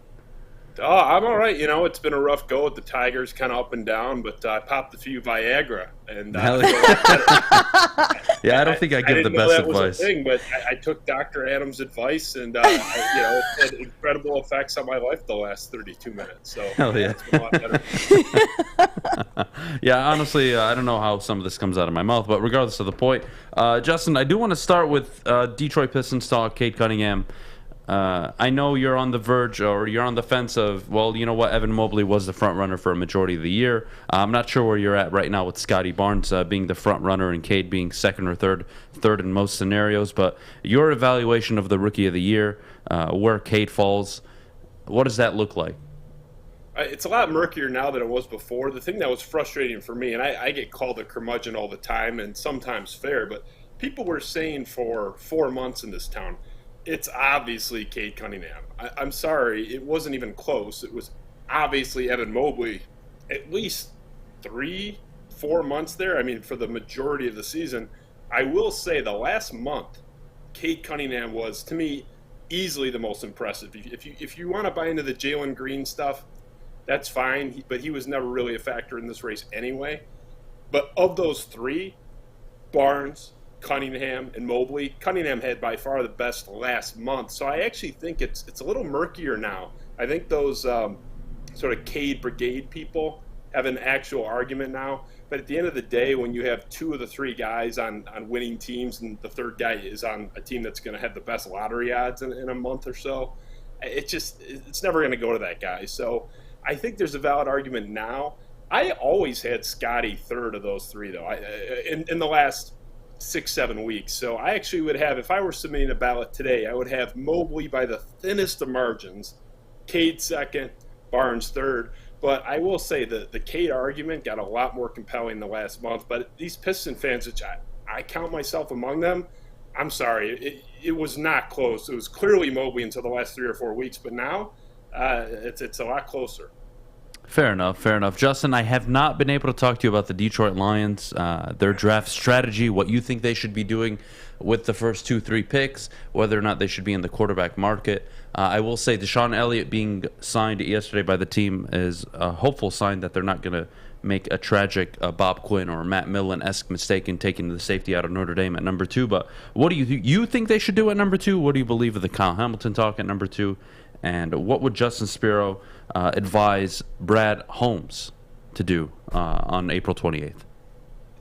Oh, I'm all right. It's been a rough go with the Tigers, kind of up and down, but I popped a few Viagra. And yeah, I don't think I give the best advice. Was a thing, but I took Dr. Adam's advice, and it's had incredible effects on my life the last 32 minutes. So hell yeah. It's been a lot better. Yeah, honestly, I don't know how some of this comes out of my mouth, but regardless of the point, Justin, I do want to start with Detroit Pistons star Cade Cunningham. I know you're on the verge, or you're on the fence of, well, you know what, Evan Mobley was the front runner for a majority of the year. I'm not sure where you're at right now with Scotty Barnes being the front runner and Cade being second or third in most scenarios, but your evaluation of the rookie of the year, where Cade falls, what does that look like? It's a lot murkier now than it was before. The thing that was frustrating for me, and I get called a curmudgeon all the time, and sometimes fair, but people were saying for 4 months in this town, it's obviously Cade Cunningham. I'm sorry, it wasn't even close. It was obviously Evan Mobley. At least 3-4 months there. I mean, for the majority of the season. I will say the last month, Cade Cunningham was, to me, easily the most impressive. If you want to buy into the Jalen Green stuff, that's fine. But he was never really a factor in this race anyway. But of those three, Barnes, Cunningham, and Mobley, Cunningham had by far the best last month. So I actually think it's a little murkier now. I think those sort of Cade Brigade people have an actual argument now. But at the end of the day, when you have two of the three guys on winning teams and the third guy is on a team that's going to have the best lottery odds in a month or so, it's never going to go to that guy. So I think there's a valid argument now. I always had Scotty third of those three, though, in the last 6-7 weeks. So I actually would have, if I were submitting a ballot today, I would have Mobley by the thinnest of margins, Cade second, Barnes third. But I will say that the Cade argument got a lot more compelling the last month. But these Piston fans, which I count myself among them, I'm sorry, it was not close. It was clearly Mobley until the last 3 or 4 weeks. But now it's a lot closer. Fair enough. Justin, I have not been able to talk to you about the Detroit Lions, their draft strategy, what you think they should be doing with the first 2-3 picks, whether or not they should be in the quarterback market. I will say DeShon Elliot being signed yesterday by the team is a hopeful sign that they're not going to make a tragic Bob Quinn or Matt Millen-esque mistake in taking the safety out of Notre Dame at number 2. But what do you think they should do at number 2? What do you believe of the Kyle Hamilton talk at number 2? And what would Justin Spiro advise Brad Holmes to do on April 28th?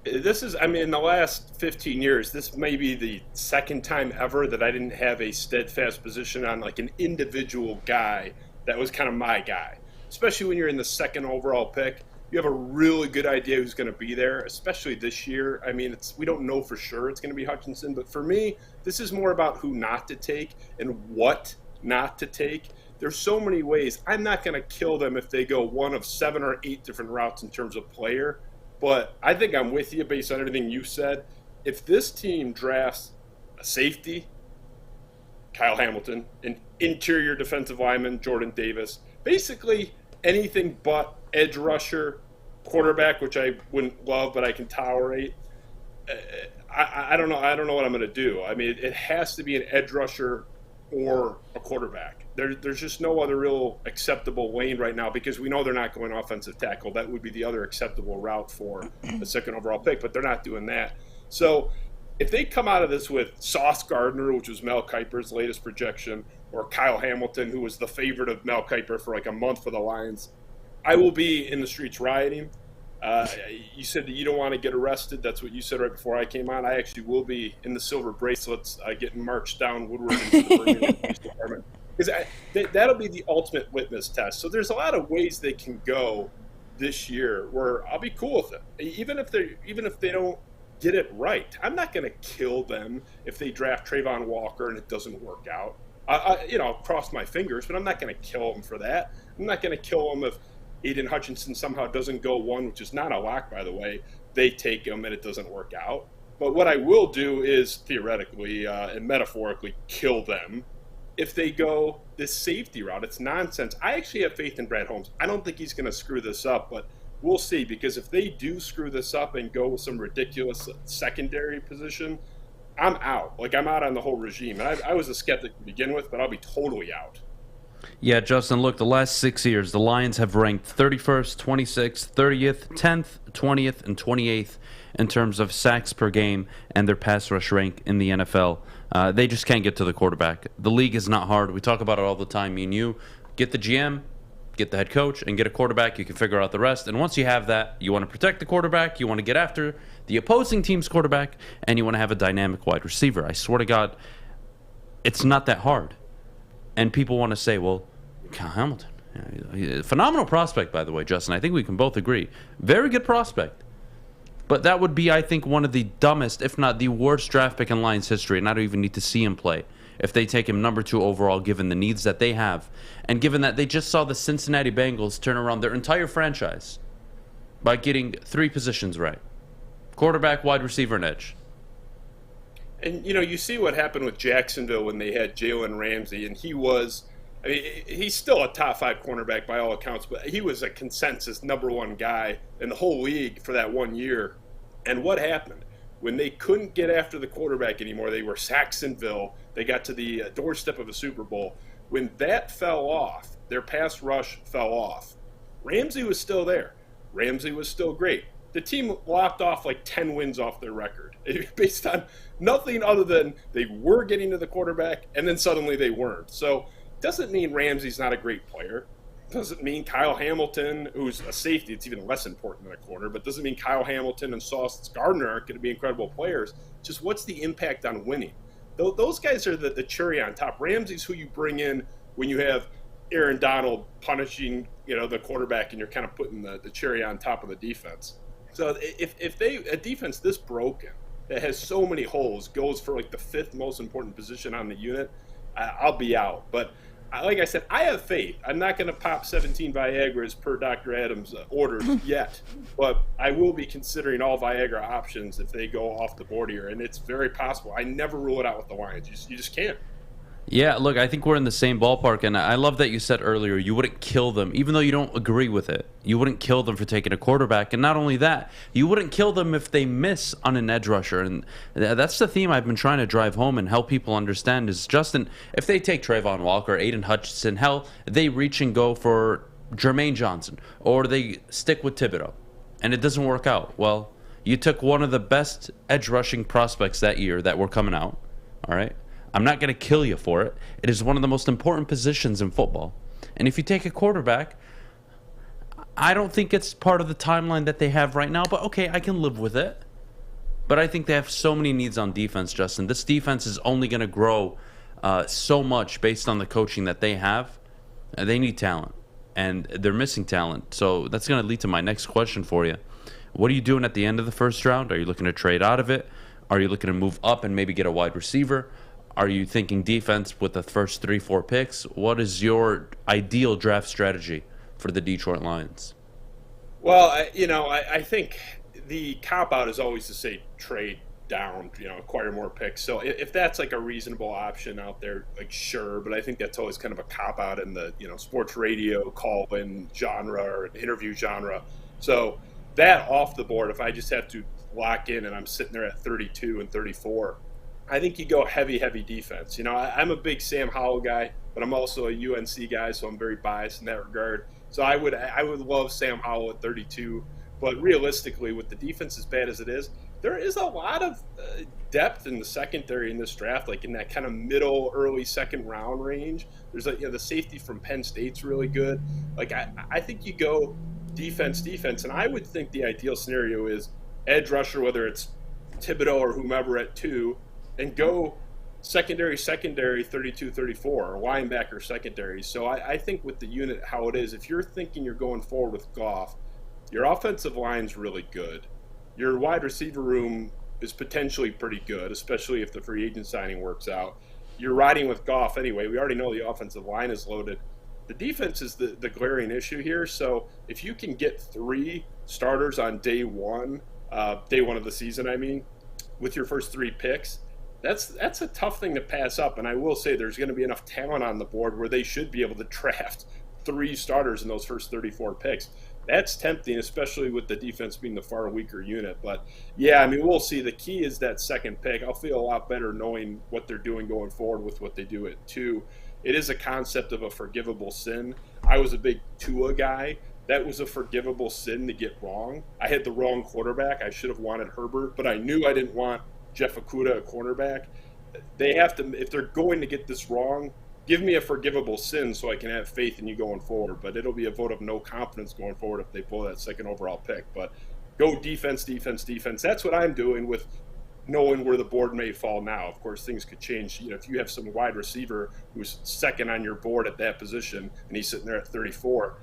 This is, in the last 15 years, this may be the second time ever that I didn't have a steadfast position on like an individual guy that was kind of my guy. Especially when you're in the second overall pick, you have a really good idea who's going to be there, especially this year. We don't know for sure it's going to be Hutchinson, but for me, this is more about who not to take and what not to take. There's so many ways. I'm not going to kill them if they go one of 7 or 8 different routes in terms of player. But I think I'm with you based on everything you said. If this team drafts a safety, Kyle Hamilton, an interior defensive lineman, Jordan Davis, basically anything but edge rusher, quarterback, which I wouldn't love, but I can tolerate. I don't know. I don't know what I'm going to do. It has to be an edge rusher or a quarterback. There's just no other real acceptable lane right now because we know they're not going offensive tackle. That would be the other acceptable route for a second overall pick, but they're not doing that. So if they come out of this with Sauce Gardner, which was Mel Kiper's latest projection, or Kyle Hamilton, who was the favorite of Mel Kiper for like a month for the Lions, I will be in the streets rioting. You said that you don't want to get arrested. That's what you said right before I came on. I actually will be in the silver bracelets getting marched down Woodward into the Birmingham Police Department. Because that'll be the ultimate litmus test. So there's a lot of ways they can go this year where I'll be cool with it. Even if they don't get it right, I'm not going to kill them if they draft Trayvon Walker and it doesn't work out. I'll cross my fingers, but I'm not going to kill them for that. I'm not going to kill them if Aiden Hutchinson somehow doesn't go 1, which is not a lock, by the way. They take him and it doesn't work out. But what I will do is theoretically and metaphorically kill them if they go this safety route. It's nonsense. I actually have faith in Brad Holmes. I don't think he's going to screw this up, but we'll see. Because if they do screw this up and go with some ridiculous secondary position, I'm out. I'm out on the whole regime. And I was a skeptic to begin with, but I'll be totally out. Yeah, Justin, look, the last 6 years, the Lions have ranked 31st, 26th, 30th, 10th, 20th, and 28th in terms of sacks per game and their pass rush rank in the NFL. They just can't get to the quarterback. The league is not hard. We talk about it all the time. Me and you get the GM, get the head coach, and get a quarterback. You can figure out the rest. And once you have that, you want to protect the quarterback, you want to get after the opposing team's quarterback, and you want to have a dynamic wide receiver. I swear to God, it's not that hard. And people want to say, well, Kyle Hamilton, phenomenal prospect, by the way, Justin. I think we can both agree. Very good prospect. But that would be, I think, one of the dumbest, if not the worst draft pick in Lions history, and I don't even need to see him play if they take him number 2 overall, given the needs that they have, and given that they just saw the Cincinnati Bengals turn around their entire franchise by getting 3 positions right: quarterback, wide receiver, and edge. And, you see what happened with Jacksonville when they had Jalen Ramsey, and he's still a top 5 cornerback by all accounts, but he was a consensus number 1 guy in the whole league for that 1 year. And what happened? When they couldn't get after the quarterback anymore, they were Saxonville. They got to the doorstep of a Super Bowl. When that fell off, their pass rush fell off. Ramsey was still there. Ramsey was still great. The team lopped off like 10 wins off their record based on nothing other than they were getting to the quarterback and then suddenly they weren't. So doesn't mean Ramsey's not a great player. Doesn't mean Kyle Hamilton, who's a safety, it's even less important than a corner, but doesn't mean Kyle Hamilton and Sauce Gardner aren't going to be incredible players. Just what's the impact on winning? Those guys are the cherry on top. Ramsey's who you bring in when you have Aaron Donald punishing the quarterback and you're kind of putting the cherry on top of the defense. So if a defense this broken that has so many holes goes for like the 5th most important position on the unit, I'll be out. But like I said, I have faith. I'm not going to pop 17 Viagras per Dr. Adams' orders yet, but I will be considering all Viagra options if they go off the board here, and it's very possible. I never rule it out with the Lions. You just can't. Yeah, look, I think we're in the same ballpark, and I love that you said earlier you wouldn't kill them, even though you don't agree with it. You wouldn't kill them for taking a quarterback, and not only that, you wouldn't kill them if they miss on an edge rusher, and that's the theme I've been trying to drive home and help people understand is, Justin, if they take Trayvon Walker, Aiden Hutchinson, hell, they reach and go for Jermaine Johnson, or they stick with Thibodeau, and it doesn't work out. Well, you took one of the best edge rushing prospects that year that were coming out, all right? I'm not going to kill you for it. It is one of the most important positions in football. And if you take a quarterback, I don't think it's part of the timeline that they have right now, but okay, I can live with it. But I think they have so many needs on defense, Justin. This defense is only going to grow so much based on the coaching that they have. They need talent, and they're missing talent. So that's going to lead to my next question for you. What are you doing at the end of the first round? Are you looking to trade out of it? Are you looking to move up and maybe get a wide receiver? Are you thinking defense with the first 3-4 picks? What is your ideal draft strategy for the Detroit Lions? Well, I think the cop-out is always to say trade down, acquire more picks. So if that's like a reasonable option out there, like sure, but I think that's always kind of a cop-out in the, sports radio call-in genre or interview genre. So that off the board, if I just have to lock in and I'm sitting there at 32 and 34, I think you go heavy defense. I'm a big Sam Howell guy, but I'm also a UNC guy, so I'm very biased in that regard. So I would love Sam Howell at 32, but realistically, with the defense as bad as it is, there is a lot of depth in the secondary in this draft, like in that kind of middle, early second round range. There's the safety from Penn State's really good. Like I think you go defense, and I would think the ideal scenario is edge rusher, whether it's Thibodeau or whomever at 2. And go secondary 32, 34, or linebacker secondary. So I think with the unit how it is, if you're thinking you're going forward with Goff, your offensive line's really good. Your wide receiver room is potentially pretty good, especially if the free agent signing works out. You're riding with Goff anyway. We already know the offensive line is loaded. The defense is the glaring issue here. So if you can get 3 starters on day one of the season, with your first 3 picks, that's a tough thing to pass up. And I will say there's going to be enough talent on the board where they should be able to draft 3 starters in those first 34 picks. That's tempting, especially with the defense being the far weaker unit. But yeah, we'll see. The key is that second pick. I'll feel a lot better knowing what they're doing going forward with what they do at 2. it is a concept of a forgivable sin. I was a big Tua guy. That was a forgivable sin to get wrong. I had the wrong quarterback. I should have wanted Herbert, but I knew I didn't want Jeff Okudah, a cornerback. They have to, if they're going to get this wrong, give me a forgivable sin so I can have faith in you going forward. But it'll be a vote of no confidence going forward if they pull that second overall pick. But go defense, defense, defense. That's what I'm doing with knowing where the board may fall now. Of course, things could change. You know, if you have some wide receiver who's second on your board at that position and he's sitting there at 34,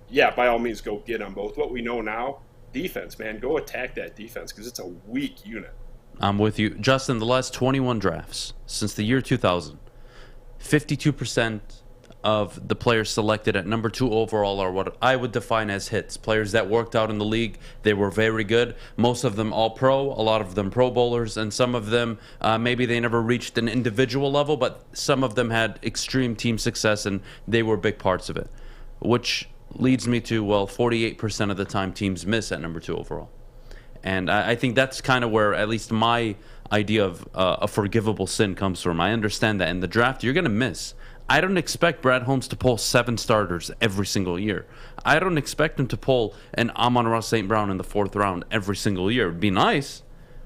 yeah, by all means, go get him. But with what we know now, defense, man, go attack that defense because it's a weak unit. I'm with you. Justin, the last 21 drafts since the year 2000, 52% of the players selected at number 2 overall are what I would define as hits. Players that worked out in the league. They were very good. Most of them all pro, a lot of them pro bowlers, and some of them maybe they never reached an individual level, but some of them had extreme team success, and they were big parts of it, which leads me to, well, 48% of the time teams miss at number 2 overall. And I think that's kind of where at least my idea of a forgivable sin comes from. I understand that in the draft, you're going to miss. I don't expect Brad Holmes to pull 7 starters every single year. I don't expect him to pull an Amon-Ra St. Brown in the 4th round every single year. It'd be nice,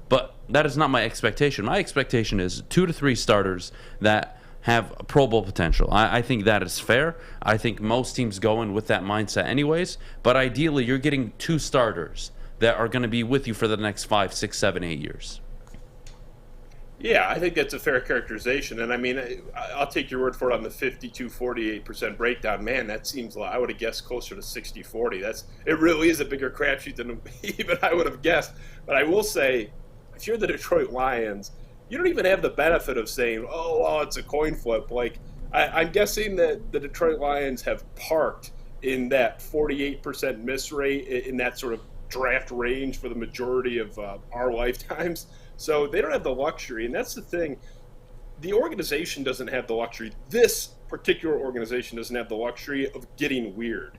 but that is not my expectation. My expectation is 2 to 3 starters that have Pro Bowl potential. I think that is fair. I think most teams go in with that mindset anyways, but ideally you're getting 2 starters that are going to be with you for the next 5, 6, 7, 8 years. Yeah, I think that's a fair characterization. And I mean, I'll take your word for it on the 52-48% breakdown. Man, that seems like I would have guessed closer to 60-40. It really is a bigger crapshoot than even I would have guessed. But I will say, if you're the Detroit Lions, you don't even have the benefit of saying, oh, well, it's a coin flip. Like, I'm guessing that the Detroit Lions have parked in that 48% miss rate in that sort of draft range for the majority of our lifetimes. So they don't have the luxury, and that's the thing. The organization doesn't have the luxury. This particular organization doesn't have the luxury of getting weird.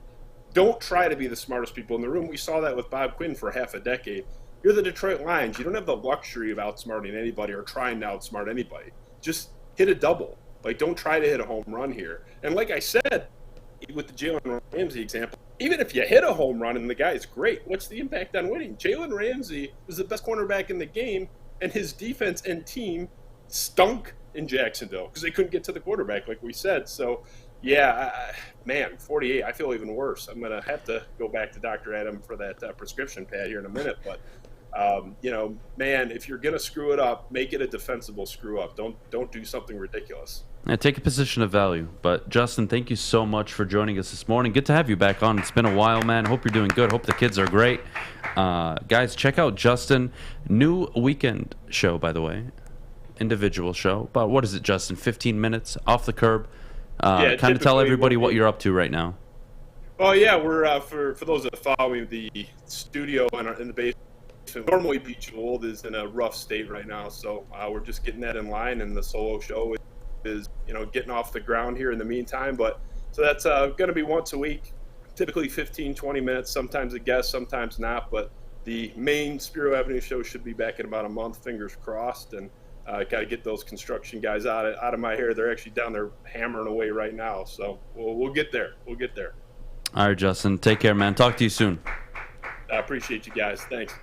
Don't try to be the smartest people in the room. We saw that with Bob Quinn for half a decade. You're the Detroit Lions. You don't have the luxury of outsmarting anybody or trying to outsmart anybody. Just hit a double. Like, don't try to hit a home run here. And like I said, with the Jalen Ramsey example, even if you hit a home run and the guy's great, what's the impact on winning? Jalen Ramsey was the best cornerback in the game, and his defense and team stunk in Jacksonville because they couldn't get to the quarterback, like we said. So, yeah, man, 48, I feel even worse. I'm going to have to go back to Dr. Adham for that prescription pad here in a minute. But, you know, man, if you're going to screw it up, make it a defensible screw-up. Don't do something ridiculous. Yeah, take a position of value. But, Justin, thank you so much for joining us this morning. Good to have you back on. It's been a while, man. Hope you're doing good. Hope the kids are great. Guys, check out Justin. New weekend show, by the way. Individual show. About, what is it, Justin? 15 minutes off the curb. Yeah, kind of tell everybody what you're up to right now. Oh, yeah, we're, for those that follow me, the studio in the basement, normally Bejeweled, is in a rough state right now. So we're just getting that in line, and the solo show is, you know, getting off the ground here in the meantime. But so that's going to be once a week, typically 15, 20 minutes, sometimes a guest, sometimes not. But the main Spiro Avenue show should be back in about a month, fingers crossed. And got to get those construction guys out of my hair. They're actually down there hammering away right now. So we'll get there. We'll get there. All right, Justin. Take care, man. Talk to you soon. I appreciate you guys. Thanks.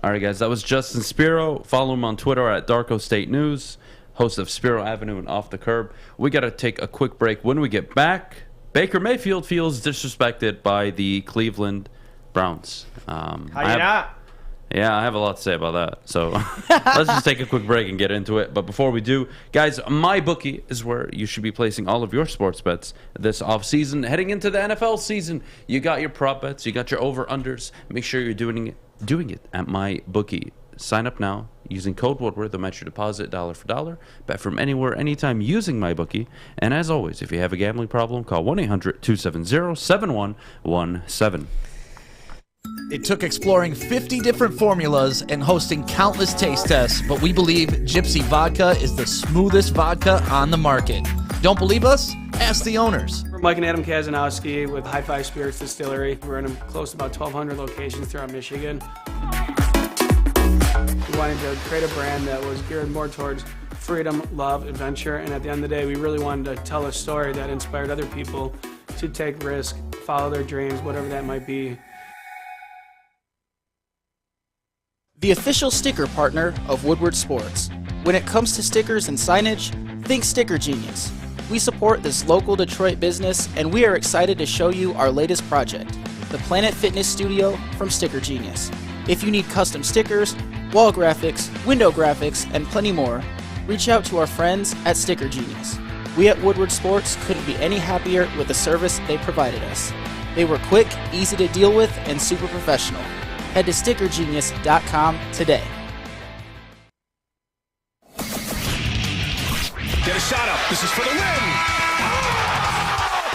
All right, guys. That was Justin Spiro. Follow him on Twitter at Darko State News, host of Spiro Avenue and Off the Curb. We got to take a quick break. When we get back, Baker Mayfield feels disrespected by the Cleveland Browns. How you not? Yeah, I have a lot to say about that. So let's just take a quick break and get into it. But before we do, guys, MyBookie is where you should be placing all of your sports bets this offseason. Heading into the NFL season, you got your prop bets, you got your over-unders. Make sure you're doing it at MyBookie. Sign up now using code Woodward. They'll match your deposit dollar for dollar. Bet from anywhere, anytime using MyBookie. And as always, if you have a gambling problem, call 1-800-270-7117. It took exploring 50 different formulas and hosting countless taste tests, but we believe Gypsy Vodka is the smoothest vodka on the market. Don't believe us? Ask the owners. We're Mike and Adam Kazanowski with High Five Spirits Distillery. We're in close to about 1,200 locations throughout Michigan. We wanted to create a brand that was geared more towards freedom, love, adventure, and at the end of the day, we really wanted to tell a story that inspired other people to take risks, follow their dreams, whatever that might be. The official sticker partner of Woodward Sports. When it comes to stickers and signage, think Sticker Genius. We support this local Detroit business, and we are excited to show you our latest project, the Planet Fitness Studio from Sticker Genius. If you need custom stickers, wall graphics, window graphics, and plenty more, reach out to our friends at Sticker Genius. We at Woodward Sports couldn't be any happier with the service they provided us. They were quick, easy to deal with, and super professional. Head to stickergenius.com today. Get a shot up. This is for the win.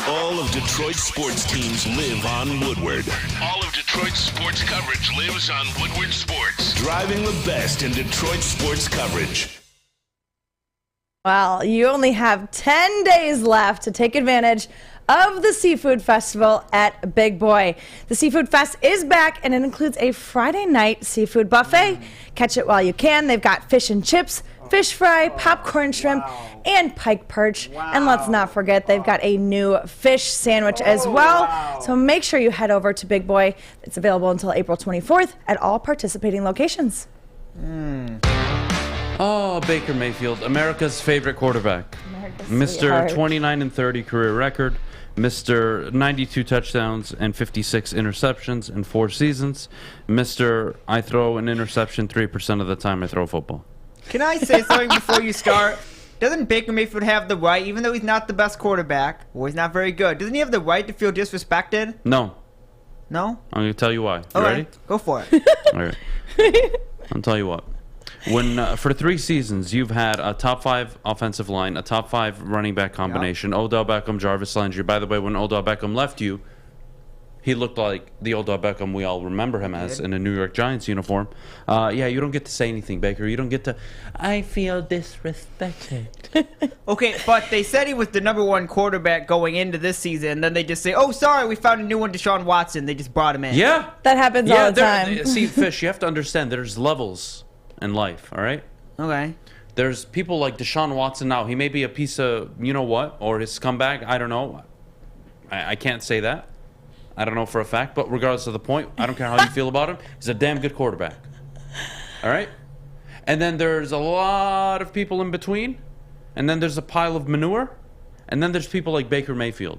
All of Detroit's sports teams live on Woodward. All of Detroit's sports coverage lives on Woodward Sports. Driving the best in Detroit sports coverage. Well, you only have 10 days left to take advantage of the Seafood Festival at Big Boy. The Seafood Fest is back, and it includes a Friday night seafood buffet. Catch it while you can. They've got fish and chips, fish fry, popcorn shrimp, and pike perch. And let's not forget, they've got a new fish sandwich as well. So make sure you head over to Big Boy. It's available until April 24th at all participating locations. Oh, Baker Mayfield, America's favorite quarterback. Mr. sweetheart. 29-30 career record, Mr. 92 touchdowns and 56 interceptions in 4 seasons, Mr. I throw an interception 3% of the time I throw a football. Can I say something before you start? Doesn't Baker Mayfield have the right, even though he's not the best quarterback, or he's not very good, doesn't he have the right to feel disrespected? No. No? I'm going to tell you why. You All ready? right, go for it. All right. I'll tell you what. When for 3 seasons you've had a top 5 offensive line, a top 5 running back combination, Odell Beckham, Jarvis Landry. By the way, when Odell Beckham left you, he looked like the Odell Beckham we all remember him as in a New York Giants uniform. Yeah, you don't get to say anything, Baker. You don't get to, I feel disrespected. Okay, but they said he was the #1 quarterback going into this season, and then they just say, oh, sorry, we found a new one, Deshaun Watson. They just brought him in. Yeah. That happens all the time. See, Fish, you have to understand there's levels in life, all right? Okay. There's people like Deshaun Watson now. He may be a piece of, you know what, or his scumbag. I don't know. I can't say that. I don't know for a fact, but regardless of the point, I don't care how you feel about him. He's a damn good quarterback. All right? And then there's a lot of people in between. And then there's a pile of manure. And then there's people like Baker Mayfield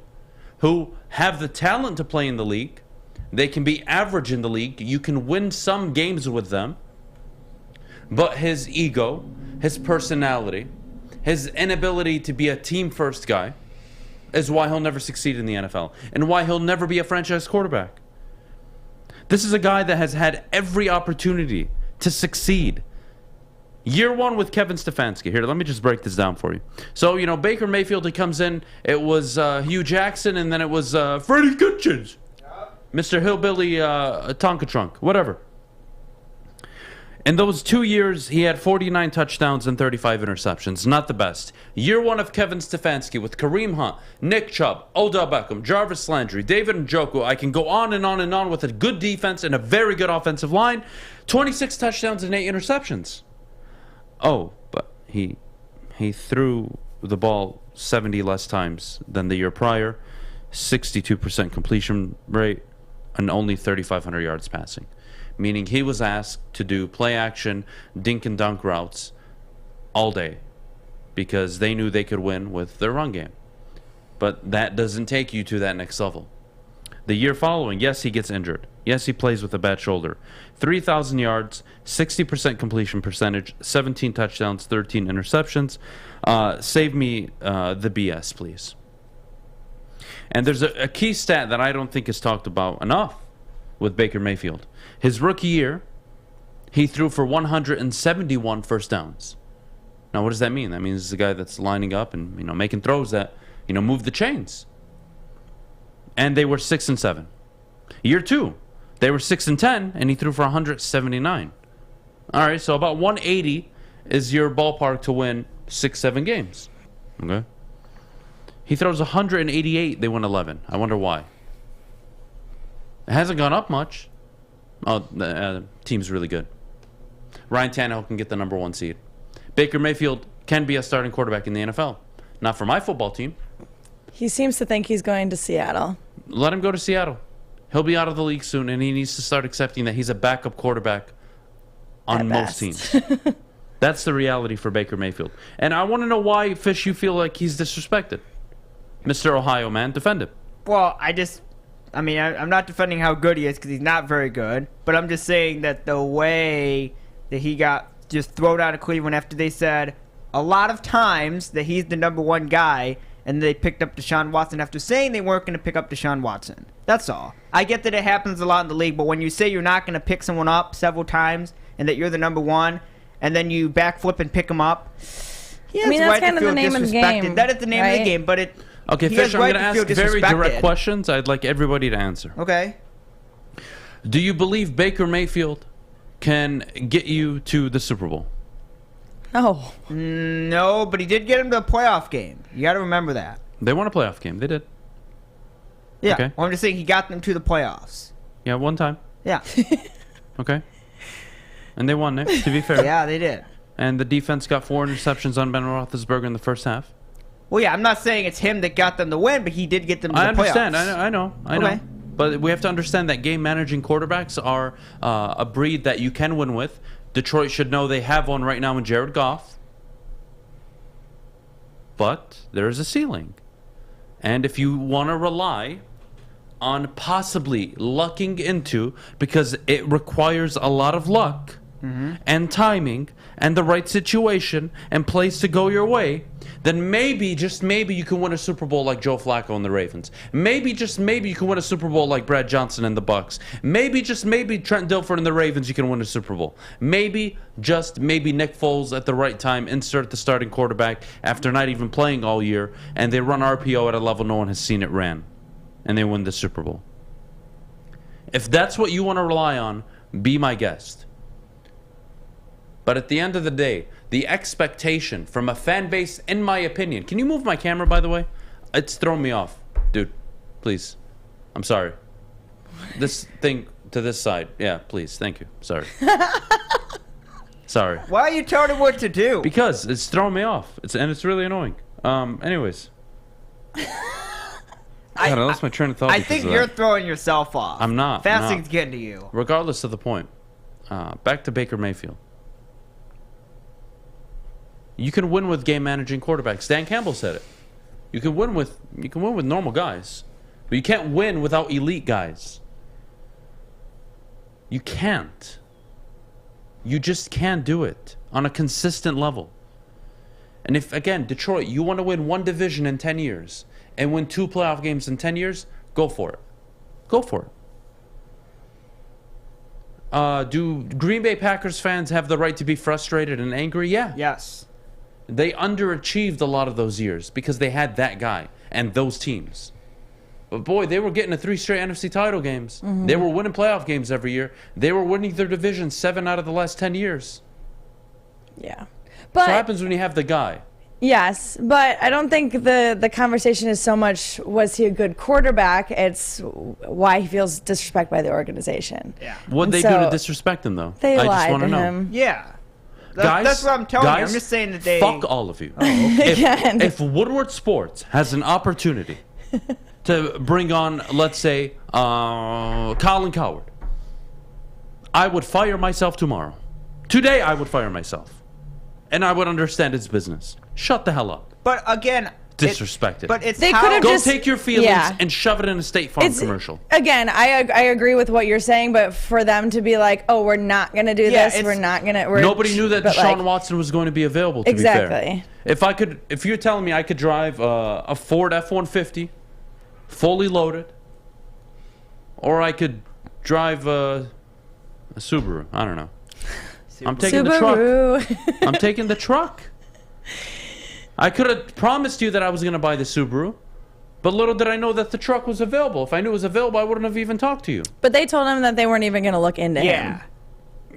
who have the talent to play in the league. They can be average in the league. You can win some games with them. But his ego, his personality, his inability to be a team-first guy is why he'll never succeed in the NFL and why he'll never be a franchise quarterback. This is a guy that has had every opportunity to succeed. Year 1 with Kevin Stefanski. Here, let me just break this down for you. So, you know, Baker Mayfield, he comes in. It was Hugh Jackson, and then it was Freddie Kitchens. Mr. Hillbilly Tonka Trunk, whatever. In those 2 years, he had 49 touchdowns and 35 interceptions. Not the best. Year 1 of Kevin Stefanski with Kareem Hunt, Nick Chubb, Odell Beckham, Jarvis Landry, David Njoku. I can go on and on and on with a good defense and a very good offensive line. 26 touchdowns and 8 interceptions. Oh, but he threw the ball 70 less times than the year prior, 62% completion rate, and only 3,500 yards passing. Meaning he was asked to do play action, dink and dunk routes all day because they knew they could win with their run game. But that doesn't take you to that next level. The year following, yes, he gets injured. Yes, he plays with a bad shoulder. 3,000 yards, 60% completion percentage, 17 touchdowns, 13 interceptions. Save me the BS, please. And there's a key stat that I don't think is talked about enough with Baker Mayfield. His rookie year, he threw for 171 first downs. Now, what does that mean? That means he's a guy that's lining up and, you know, making throws that, you know, move the chains. And they were 6-7. Year 2, they were 6-10, and he threw for 179. All right, so about 180 is your ballpark to win 6-7 games. Okay. He throws 188, they win 11. I wonder why. It hasn't gone up much. Oh, the team's really good. Ryan Tannehill can get the #1 seed. Baker Mayfield can be a starting quarterback in the NFL. Not for my football team. He seems to think he's going to Seattle. Let him go to Seattle. He'll be out of the league soon, and he needs to start accepting that he's a backup quarterback on most teams. That's the reality for Baker Mayfield. And I want to know why, Fish, you feel like he's disrespected. Mr. Ohio man, defend him. Well, I'm not defending how good he is because he's not very good, but I'm just saying that the way that he got just thrown out of Cleveland after they said a lot of times that he's the number one guy, and they picked up Deshaun Watson after saying they weren't going to pick up Deshaun Watson. That's all. I get that it happens a lot in the league, but when you say you're not going to pick someone up several times and that you're the number one, and then you backflip and pick him up, he has that's right kind to of feel the name of the disrespected. game. That is the name of the game, but it. Okay, Fish, I'm going to ask very direct questions. I'd like everybody to answer. Okay. Do you believe Baker Mayfield can get you to the Super Bowl? No. No, but he did get him to a playoff game. You got to remember that. They won a playoff game. They did. Yeah. Okay. Well, I'm just saying he got them to the playoffs. Yeah, one time. Yeah. Okay. And they won it, to be fair. Yeah, they did. And the defense got 4 interceptions on Ben Roethlisberger in the first half. Well, yeah, I'm not saying it's him that got them the win, but he did get them to the playoffs. I understand. I know. But we have to understand that game-managing quarterbacks are a breed that you can win with. Detroit should know they have one right now in Jared Goff. But there is a ceiling. And if you want to rely on possibly lucking into, because it requires a lot of luck and timing and the right situation and plays to go your way, then maybe, just maybe, you can win a Super Bowl like Joe Flacco and the Ravens. Maybe, just maybe, you can win a Super Bowl like Brad Johnson and the Bucks. Maybe, just maybe, Trent Dilfer and the Ravens, you can win a Super Bowl. Maybe, just maybe, Nick Foles at the right time, insert the starting quarterback after not even playing all year, and they run RPO at a level no one has seen it ran, and they win the Super Bowl. If that's what you want to rely on, be my guest. But at the end of the day, the expectation from a fan base, in my opinion... Can you move my camera, by the way? It's throwing me off. Dude, please. I'm sorry. This thing to this side. Yeah, please. Thank you. Sorry. Sorry. Why are you telling him what to do? Because it's throwing me off. It's really annoying. Anyways. I lost my train of thought. I think you're throwing yourself off. I'm not. Fasting's getting to you. Regardless of the point. Back to Baker Mayfield. You can win with game managing quarterbacks. Dan Campbell said it. You can win with normal guys, but you can't win without elite guys. You can't. You just can't do it on a consistent level. And if, again, Detroit, you want to win one division in 10 years and win 2 playoff games in 10 years, go for it. Go for it. Do Green Bay Packers fans have the right to be frustrated and angry? Yeah. Yes. They underachieved a lot of those years because they had that guy and those teams. But boy, they were getting to 3 straight NFC title games. They were winning playoff games every year. They were winning their division 7 out of the last 10 years. Yeah. But so what happens when you have the guy? Yes, but I don't think the conversation is so much was he a good quarterback, it's why he feels disrespected by the organization. Yeah. What'd they do to disrespect him, though? They I lied just want to know. him. Yeah. Guys, that's what I'm telling you. I'm just saying that they... Fuck all of you. Oh, okay. If Woodward Sports has an opportunity to bring on, let's say, Colin Cowherd, I would fire myself tomorrow. Today, I would fire myself. And I would understand its business. Shut the hell up. But again... Disrespected. But it's they how... Go take your feelings and shove it in a State Farm commercial. Again, I agree with what you're saying, but for them to be like, oh, we're not going to do this, we're not going to... Nobody knew that Deshaun Watson was going to be available, to be fair. If you're telling me I could drive a Ford F-150, fully loaded, or I could drive a Subaru, I don't know. I'm taking the truck. I'm taking the truck. I could have promised you that I was going to buy the Subaru, but little did I know that the truck was available. If I knew it was available, I wouldn't have even talked to you. But they told him that they weren't even going to look into him.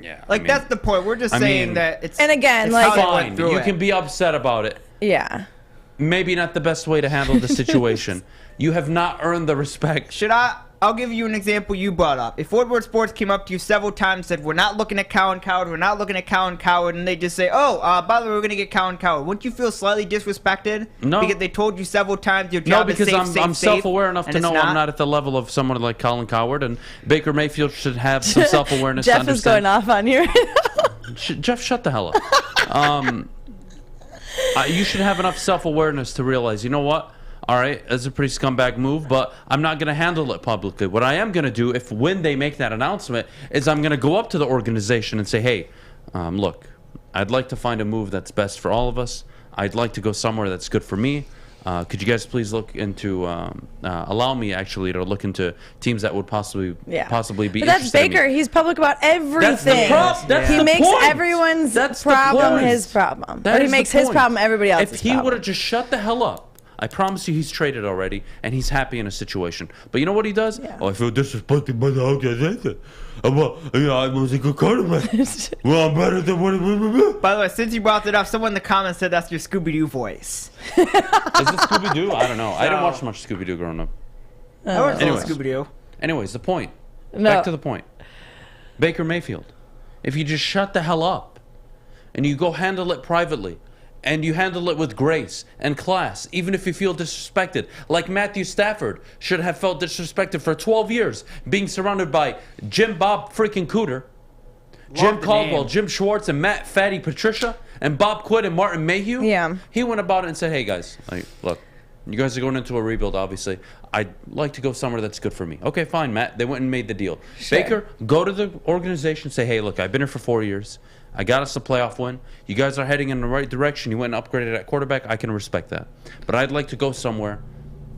Yeah. Like, that's the point. We're just saying that it's... And again, it's like... Fine. You can be upset about it. Yeah. maybe not the best way to handle the situation. You have not earned the respect. I'll give you an example you brought up. If Woodward Sports came up to you several times and said, we're not looking at Cowan Coward, we're not looking at Cowan Coward, and they just say, by the way, we're going to get Cowan Coward, wouldn't you feel slightly disrespected? No. Because they told you several times your job is safe, because I'm self-aware enough to know not. I'm not at the level of someone like Colin Coward, and Baker Mayfield should have some self-awareness to Jeff understand. is going off on you. Jeff, shut the hell up. You should have enough self-awareness to realize, you know what? All right, that's a pretty scumbag move, but I'm not going to handle it publicly. What I am going to do, when they make that announcement, is I'm going to go up to the organization and say, hey, look, I'd like to find a move that's best for all of us. I'd like to go somewhere that's good for me. Could you guys please look into, allow me actually to look into teams that would possibly be But that's interested in me. Baker. He's public about everything. He makes everyone's problem his problem. Or he makes his problem everybody else's If he would have just shut the hell up, I promise you he's traded already, and he's happy in a situation. But you know what he does? Oh, I feel disrespected by the organization. I was a good quarterback. Well, I'm better than what. By the way, since you brought it up, someone in the comments said that's your Scooby-Doo voice. Is it Scooby-Doo? I don't know. I didn't watch much Scooby-Doo growing up. I watched Scooby-Doo. Anyways, the point. No. Back to the point. Baker Mayfield. If you just shut the hell up, and you go handle it privately, and you handle it with grace and class, even if you feel disrespected, like Matthew Stafford should have felt disrespected for 12 years, being surrounded by Jim Bob freaking Cooter, Jim Caldwell, Jim Schwartz, and Matt Fatty Patricia, and Bob Quidd and Martin Mayhew. Yeah. He went about it and said, hey guys, look, you guys are going into a rebuild, obviously. I'd like to go somewhere that's good for me. Okay, fine, Matt. They went and made the deal. Sure. Baker, go to the organization, say, hey, look, I've been here for 4 years. I got us a playoff win. You guys are heading in the right direction. You went and upgraded at quarterback. I can respect that. But I'd like to go somewhere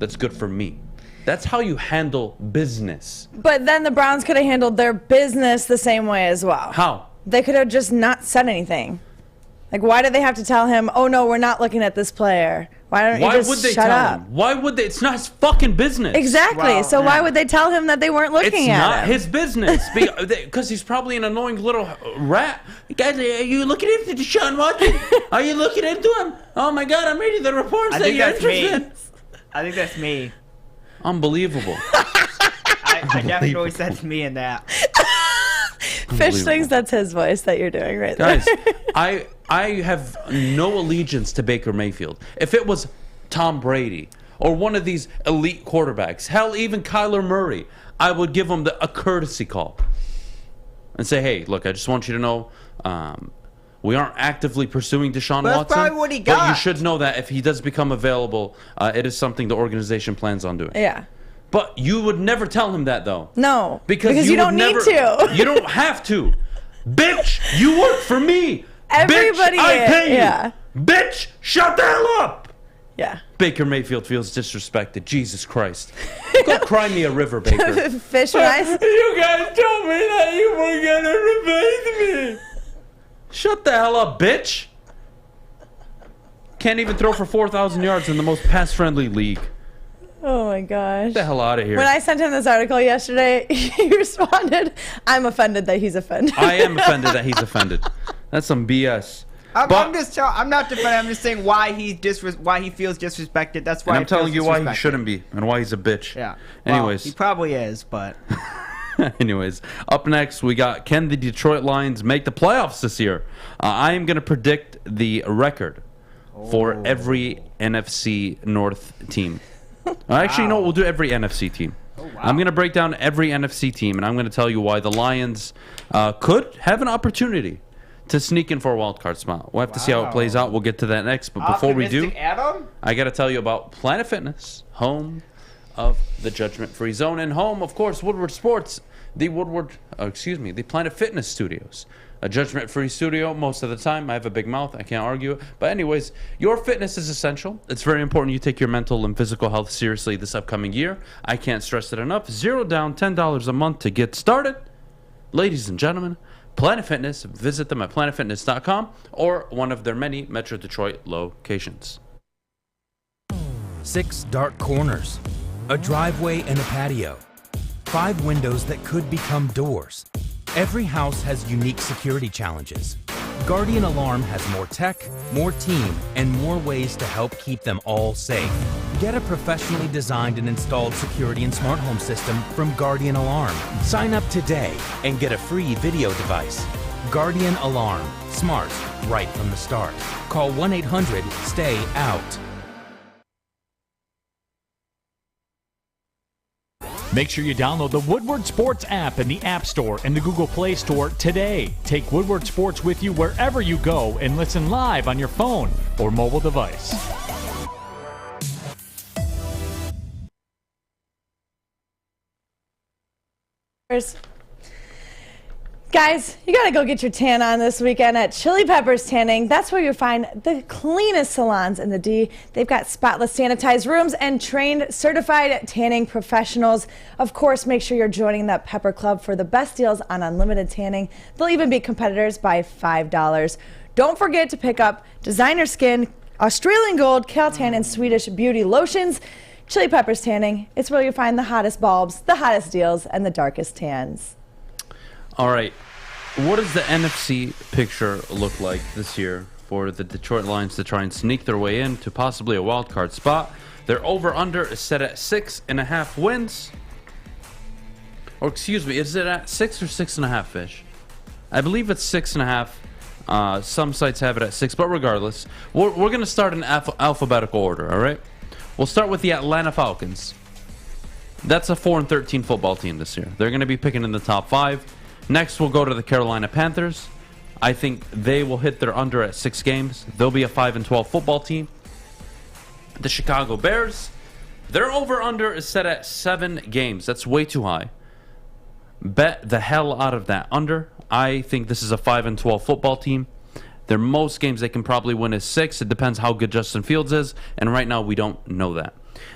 that's good for me. That's how you handle business. But then the Browns could have handled their business the same way as well. How? They could have just not said anything. Like, why did they have to tell him, oh, no, we're not looking at this player? Why don't you just would they shut tell up? him? Why would they? It's not his fucking business. Exactly. So why would they tell him that they weren't looking It's at not him? his business. Because he's probably an annoying little rat. Guys, are you looking into Deshaun Watson? Are you looking into him? Oh, my God, I'm reading the reports that you're interested. I think that's me. Unbelievable. I definitely said to me in that. Fish thinks that's his voice that you're doing right Guys, there. I have no allegiance to Baker Mayfield. If it was Tom Brady or one of these elite quarterbacks, hell, even Kyler Murray, I would give him a courtesy call and say, hey, look, I just want you to know we aren't actively pursuing Deshaun Watson. That's probably what he But got. you should know that if he does become available, it is something the organization plans on doing. Yeah. But you would never tell him that, though. No. Because you don't need to. You don't have to. Bitch, you work for me. Everybody Bitch, I pay you. Yeah. Bitch, shut the hell up. Yeah. Baker Mayfield feels disrespected. Jesus Christ. Go cry me a river, Baker. Fish, when You guys told me that you were gonna replace me. Shut the hell up, bitch. Can't even throw for 4,000 yards in the most pass-friendly league. Oh my gosh. Get the hell out of here. When I sent him this article yesterday, he responded, I'm offended that he's offended. I am offended that he's offended. That's some BS. I'm not defending. I'm just saying why he feels disrespected. That's why. And I'm telling he you feels why he disrespected. shouldn't be and why he's a bitch. Yeah. Anyways. Well, he probably is, but. Anyways, up next we got, can the Detroit Lions make the playoffs this year? I am going to predict the record for every NFC North team. Actually, no, we'll do every NFC team. I'm going to break down every NFC team, and I'm going to tell you why the Lions could have an opportunity to sneak in for a wild card spot. We'll have to see how it plays out. We'll get to that next. But before we do, Adam? I got to tell you about Planet Fitness, home of the judgment-free zone, and home, of course, Woodward Sports, the Planet Fitness Studios. A judgment-free studio most of the time. I have a big mouth. I can't argue it. But anyways, your fitness is essential. It's very important you take your mental and physical health seriously this upcoming year. I can't stress it enough. $0 down, $10 a month to get started. Ladies and gentlemen, Planet Fitness. Visit them at planetfitness.com or one of their many Metro Detroit locations. 6 dark corners, a driveway and a patio, 5 windows that could become doors. Every house has unique security challenges. Guardian Alarm has more tech, more team, and more ways to help keep them all safe. Get a professionally designed and installed security and smart home system from Guardian Alarm. Sign up today and get a free video device. Guardian Alarm. Smart, right from the start. Call 1-800-STAY-OUT. Make sure you download the Woodward Sports app in the App Store and the Google Play Store today. Take Woodward Sports with you wherever you go and listen live on your phone or mobile device. Guys, you gotta go get your tan on this weekend at Chili Peppers Tanning. That's where you'll find the cleanest salons in the D. They've got spotless sanitized rooms and trained certified tanning professionals. Of course, make sure you're joining that Pepper Club for the best deals on unlimited tanning. They'll even beat competitors by $5. Don't forget to pick up designer skin, Australian Gold, Caltan, and Swedish Beauty lotions. Chili Peppers Tanning, it's where you'll find the hottest bulbs, the hottest deals, and the darkest tans. All right. What does the NFC picture look like this year for the Detroit Lions to try and sneak their way into possibly a wild card spot? Their over-under is set at 6.5 wins. Or excuse me, is it at 6 or 6.5, Fish? I believe it's 6.5. Some sites have it at 6, but regardless, we're going to start in alphabetical order, all right? We'll start with the Atlanta Falcons. That's a 4-13 football team this year. They're going to be picking in the top 5. Next, we'll go to the Carolina Panthers. I think they will hit their under at 6 games. They'll be a 5-12 football team. The Chicago Bears, their over-under is set at 7 games. That's way too high. Bet the hell out of that under. I think this is a 5-12 football team. Their most games they can probably win is 6. It depends how good Justin Fields is, and right now we don't know that.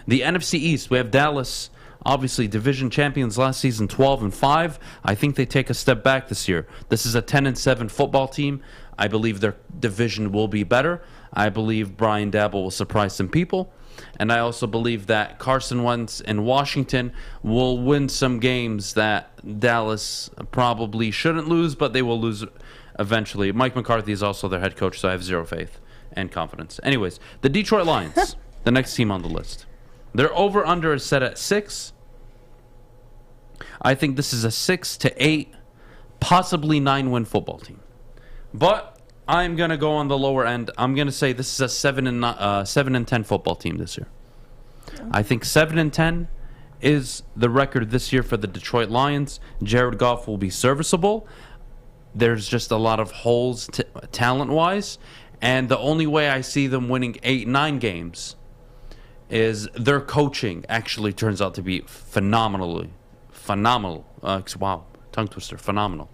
The NFC East, we have Dallas. Obviously, division champions last season, 12-5. I think they take a step back this year. This is a 10-7 football team. I believe their division will be better. I believe Brian Daboll will surprise some people. And I also believe that Carson Wentz in Washington will win some games that Dallas probably shouldn't lose, but they will lose eventually. Mike McCarthy is also their head coach, so I have zero faith and confidence. Anyways, the Detroit Lions, the next team on the list. Their over-under is set at 6. I think this is a 6-8, possibly 9-win football team. But I'm going to go on the lower end. I'm going to say this is a 7-10 football team this year. I think 7-10 is the record this year for the Detroit Lions. Jared Goff will be serviceable. There's just a lot of holes talent-wise. And the only way I see them winning 8-9 games is their coaching actually turns out to be phenomenal. Wow, tongue twister, phenomenal.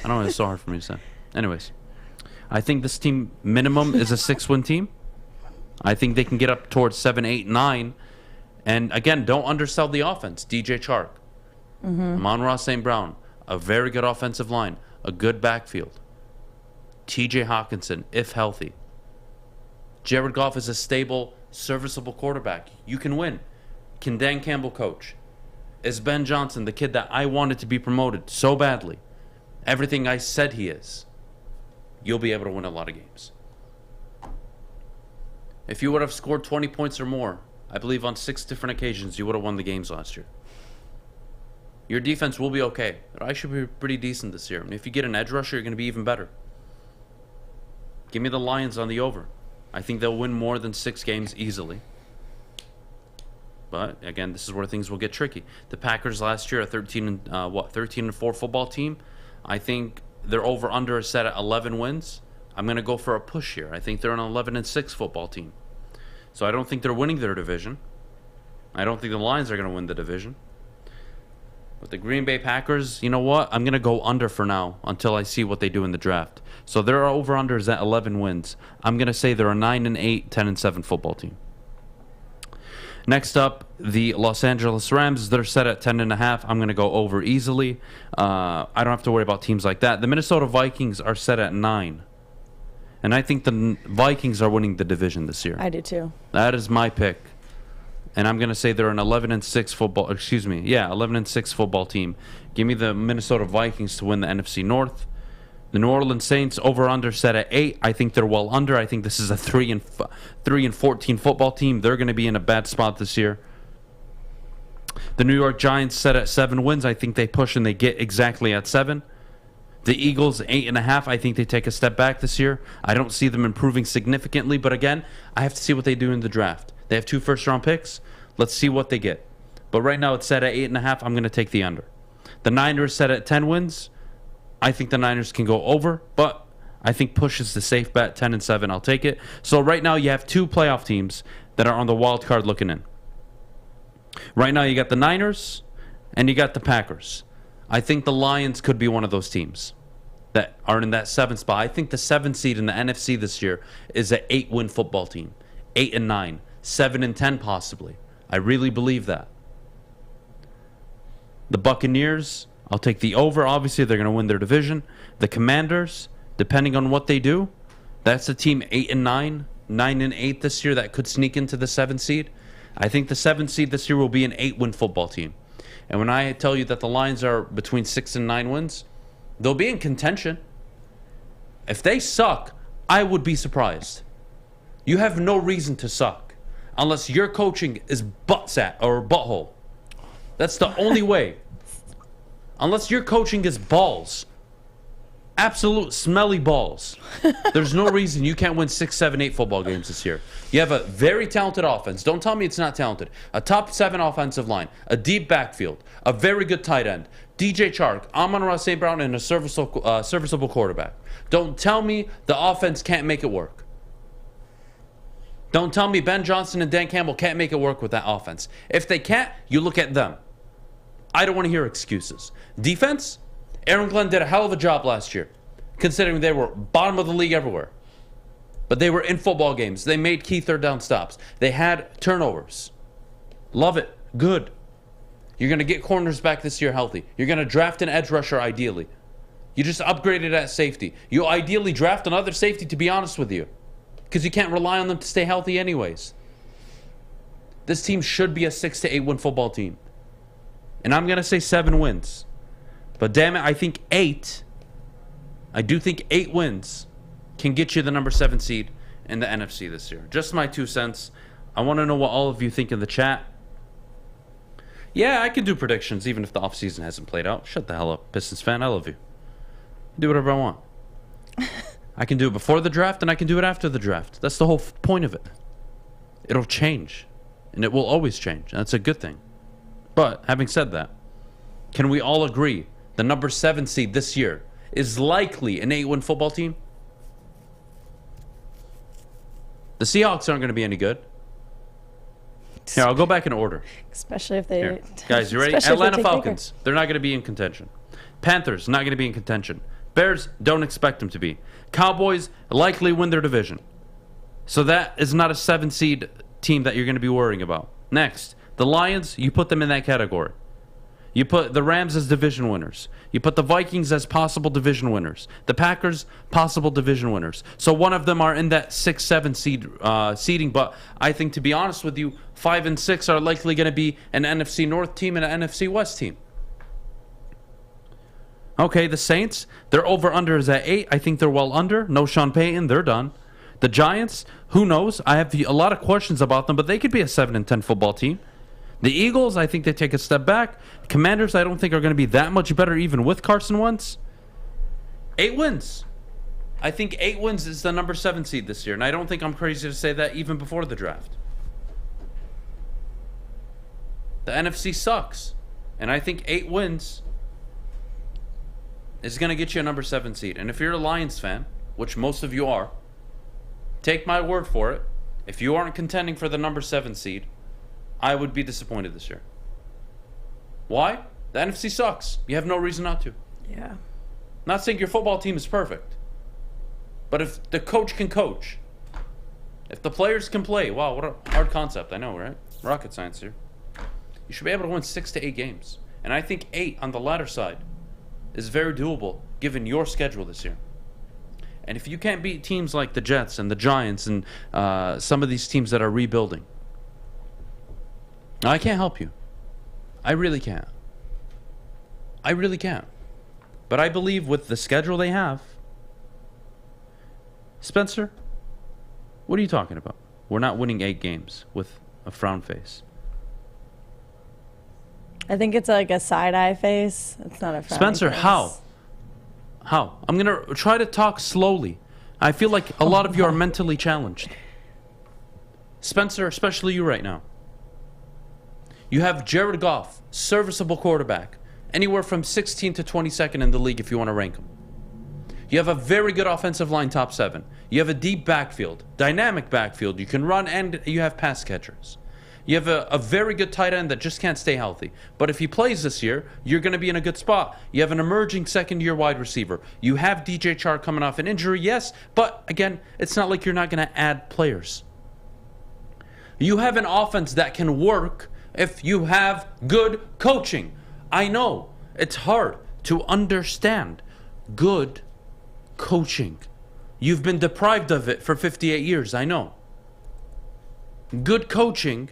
I don't know, it's so hard for me to say. Anyways, I think this team minimum is a 6-win team. I think they can get up towards 7, 8, 9. And again, don't undersell the offense. DJ Chark, Amon-Ra St. Brown, a very good offensive line, a good backfield. TJ Hawkinson, if healthy. Jared Goff is a stable, serviceable quarterback. You can win. Can Dan Campbell coach? Is Ben Johnson the kid that I wanted to be promoted so badly? Everything I said he is. You'll be able to win a lot of games. If you would have scored 20 points or more, I believe on 6 different occasions, you would have won the games last year. Your defense will be okay. But I should be pretty decent this year. And if you get an edge rusher, you're going to be even better. Give me the Lions on the over. I think they'll win more than 6 games easily. But again, this is where things will get tricky. The Packers last year, a 13-4 football team. I think their over/under is set at 11 wins. I'm going to go for a push here. I think they're an 11-6 football team. So I don't think they're winning their division. I don't think the Lions are going to win the division. But the Green Bay Packers, you know what? I'm going to go under for now until I see what they do in the draft. So their over/under is at 11 wins. I'm going to say they're a 9-8, 10-7 football team. Next up, the Los Angeles Rams. They're set at 10.5. I'm going to go over easily. I don't have to worry about teams like that. The Minnesota Vikings are set at 9. And I think the Vikings are winning the division this year. I do too. That is my pick. And I'm going to say they're an 11-6 football, 11-6 football team. Give me the Minnesota Vikings to win the NFC North. The New Orleans Saints over/under set at 8. I think they're well under. I think this is a 3-14 football team. They're going to be in a bad spot this year. The New York Giants set at 7 wins. I think they push and they get exactly at 7. The Eagles 8.5. I think they take a step back this year. I don't see them improving significantly, but again, I have to see what they do in the draft. They have 2 first-round picks. Let's see what they get. But right now it's set at 8.5. I'm going to take the under. The Niners set at 10 wins. I think the Niners can go over, but I think push is the safe bet. 10-7, I'll take it. So right now you have 2 playoff teams that are on the wild card looking in. Right now you got the Niners and you got the Packers. I think the Lions could be one of those teams that are in that 7th spot. I think the 7th seed in the NFC this year is an 8-win football team. 8-9, 7-10 possibly. I really believe that. The Buccaneers, I'll take the over. Obviously, they're going to win their division. The Commanders, depending on what they do, that's a team 8-9, 9-8 this year that could sneak into the 7th seed. I think the 7th seed this year will be an 8-win football team. And when I tell you that the Lions are between 6 and 9 wins, they'll be in contention. If they suck, I would be surprised. You have no reason to suck unless your coaching is butthole. That's the only way. Unless your coaching is balls. Absolute smelly balls. There's no reason you can't win 6, 7, 8 football games this year. You have a very talented offense. Don't tell me it's not talented. A top 7 offensive line. A deep backfield. A very good tight end. DJ Chark, Amon-Ra St. Brown, and a serviceable quarterback. Don't tell me the offense can't make it work. Don't tell me Ben Johnson and Dan Campbell can't make it work with that offense. If they can't, you look at them. I don't want to hear excuses. Defense, Aaron Glenn did a hell of a job last year, considering they were bottom of the league everywhere. But they were in football games. They made key 3rd down stops. They had turnovers. Love it. Good. You're going to get corners back this year healthy. You're going to draft an edge rusher ideally. You just upgraded at safety. You ideally draft another safety, to be honest with you, because you can't rely on them to stay healthy anyways. This team should be a 6 to 8 win football team. And I'm going to say 7 wins. But damn it, I think 8. I do think 8 wins can get you the number 7 seed in the NFC this year. Just my 2 cents. I want to know what all of you think in the chat. Yeah, I can do predictions even if the offseason hasn't played out. Shut the hell up, Pistons fan. I love you. Do whatever I want. I can do it before the draft and I can do it after the draft. That's the whole point of it. It'll change. And it will always change. And that's a good thing. But having said that, can we all agree the number 7 seed this year is likely an 8-win football team? The Seahawks aren't going to be any good. Here, I'll go back in order. Especially if they... Here. Guys, you ready? Atlanta Falcons, they're not going to be in contention. Panthers, not going to be in contention. Bears, don't expect them to be. Cowboys, likely win their division. So that is not a 7 seed team that you're going to be worrying about. Next, the Lions, you put them in that category. You put the Rams as division winners. You put the Vikings as possible division winners. The Packers, possible division winners. So one of them are in that 6, 7 seeding. But I think, to be honest with you, 5 and 6 are likely going to be an NFC North team and an NFC West team. Okay, the Saints, their over-under is at 8. I think they're well under. No Sean Payton, they're done. The Giants, who knows? I have a lot of questions about them, but they could be a 7-10 football team. The Eagles, I think they take a step back. Commanders, I don't think are going to be that much better even with Carson Wentz. 8 wins. I think 8 wins is the number 7 seed this year, and I don't think I'm crazy to say that even before the draft. The NFC sucks, and I think 8 wins is going to get you a number 7 seed. And if you're a Lions fan, which most of you are, take my word for it. If you aren't contending for the number 7 seed, I would be disappointed this year. Why? The NFC sucks. You have no reason not to. Yeah. Not saying your football team is perfect. But if the coach can coach, if the players can play, wow, what a hard concept. I know, right? Rocket science here. You should be able to win 6 to 8 games. And I think 8 on the latter side is very doable given your schedule this year. And if you can't beat teams like the Jets and the Giants and some of these teams that are rebuilding, I can't help you. I really can't. I really can't. But I believe with the schedule they have Spencer, what are you talking about? We're not winning 8 games with a frown face. I think it's like a side-eye face. It's not a frowny Spencer, face. How? I'm going to try to talk slowly. I feel like a lot of you are mentally challenged. Spencer, especially you right now. You have Jared Goff, serviceable quarterback, anywhere from 16th to 22nd in the league if you want to rank him. You have a very good offensive line, top 7. You have a deep backfield, dynamic backfield. You can run and you have pass catchers. You have a very good tight end that just can't stay healthy. But if he plays this year, you're going to be in a good spot. You have an emerging second-year wide receiver. You have DJ Chark coming off an injury, yes. But, again, it's not like you're not going to add players. You have an offense that can work if you have good coaching. I know it's hard to understand good coaching. You've been deprived of it for 58 years, I know. Good coaching,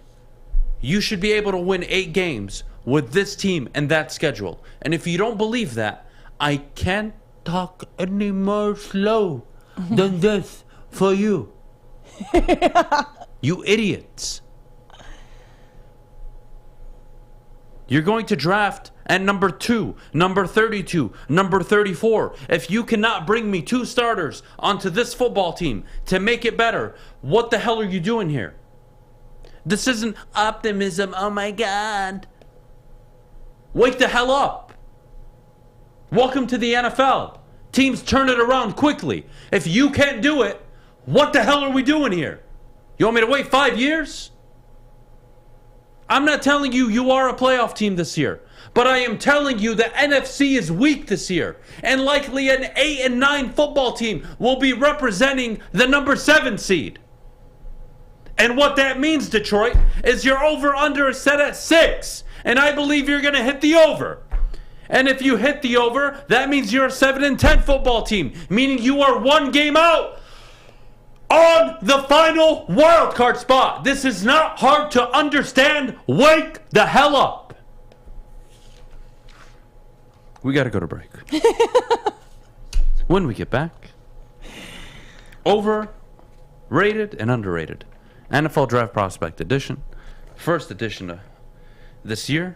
you should be able to win 8 games with this team and that schedule. And if you don't believe that, I can't talk any more slow than this for you. You idiots. You're going to draft at number 2, number 32, number 34. If you cannot bring me 2 starters onto this football team to make it better, what the hell are you doing here? This isn't optimism. Oh my God. Wake the hell up. Welcome to the NFL. Teams turn it around quickly. If you can't do it, what the hell are we doing here? You want me to wait 5 years? I'm not telling you you are a playoff team this year, but I am telling you the NFC is weak this year, and likely an 8 and 9 football team will be representing the number 7 seed. And what that means, Detroit, is your over-under is set at 6, and I believe you're going to hit the over. And if you hit the over, that means you're a 7 and 10 football team, meaning you are 1 game out on the final wild card spot. This is not hard to understand. Wake the hell up. We got to go to break. When we get back, overrated and underrated. NFL Draft Prospect Edition. First edition of this year.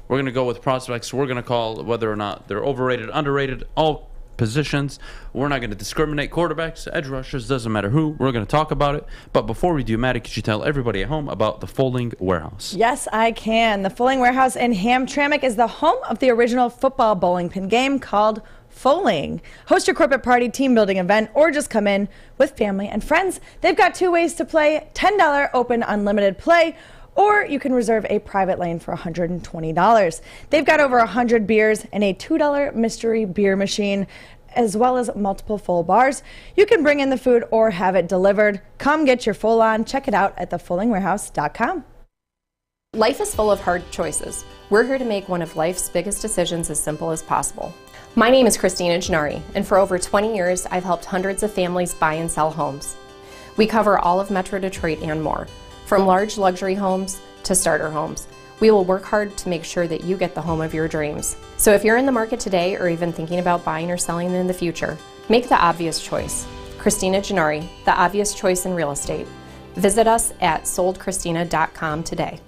We're going to go with prospects. We're going to call whether or not they're overrated, underrated, all positions. We're not going to discriminate. Quarterbacks, edge rushers, doesn't matter who. We're going to talk about it. But before we do, Maddie, could you tell everybody at home about the Foaling Warehouse? Yes, I can. The Foaling Warehouse in Hamtramck is the home of the original football bowling pin game called Foaling. Host your corporate party, team building event, or just come in with family and friends. They've got 2 ways to play: $10 open unlimited play, or you can reserve a private lane for $120. They've got over 100 beers and a $2 mystery beer machine, as well as multiple full bars. You can bring in the food or have it delivered. Come get your full on. Check it out at thefoalingwarehouse.com. Life is full of hard choices. We're here to make one of life's biggest decisions as simple as possible. My name is Christina Gennari, and for over 20 years, I've helped hundreds of families buy and sell homes. We cover all of Metro Detroit and more, from large luxury homes to starter homes. We will work hard to make sure that you get the home of your dreams. So if you're in the market today or even thinking about buying or selling in the future, make the obvious choice. Christina Gennari, the obvious choice in real estate. Visit us at soldchristina.com today.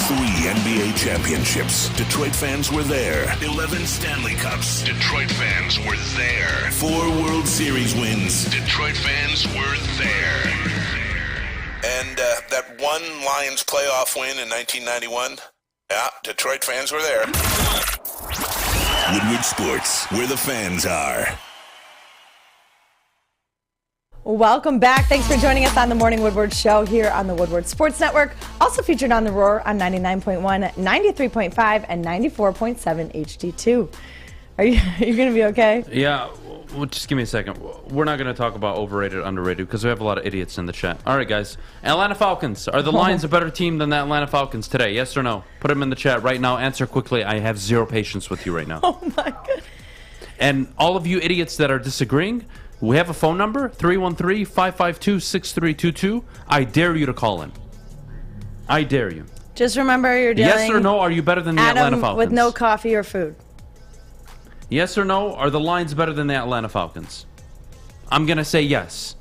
3 NBA championships. Detroit fans were there. 11 Stanley Cups. Detroit fans were there. 4 World Series wins. Detroit fans were there. And that one Lions playoff win in 1991. Yeah, Detroit fans were there. Woodward Sports, where the fans are. Welcome back. Thanks for joining us on the Morning Woodward Show here on the Woodward Sports Network. Also featured on The Roar on 99.1, 93.5, and 94.7 HD2. Are you going to be okay? Yeah, well, just give me a second. We're not going to talk about overrated, underrated, because we have a lot of idiots in the chat. All right, guys. Atlanta Falcons. Are the Lions a better team than the Atlanta Falcons today? Yes or no? Put them in the chat right now. Answer quickly. I have zero patience with you right now. Oh, my God. And all of you idiots that are disagreeing, we have a phone number, 313-552-6322. I dare you to call in. I dare you. Just remember you're dealing yes or no, are you better than the Adham Atlanta Falcons? with no coffee or food. Yes or no? Are the Lions better than the Atlanta Falcons? I'm going to say yes.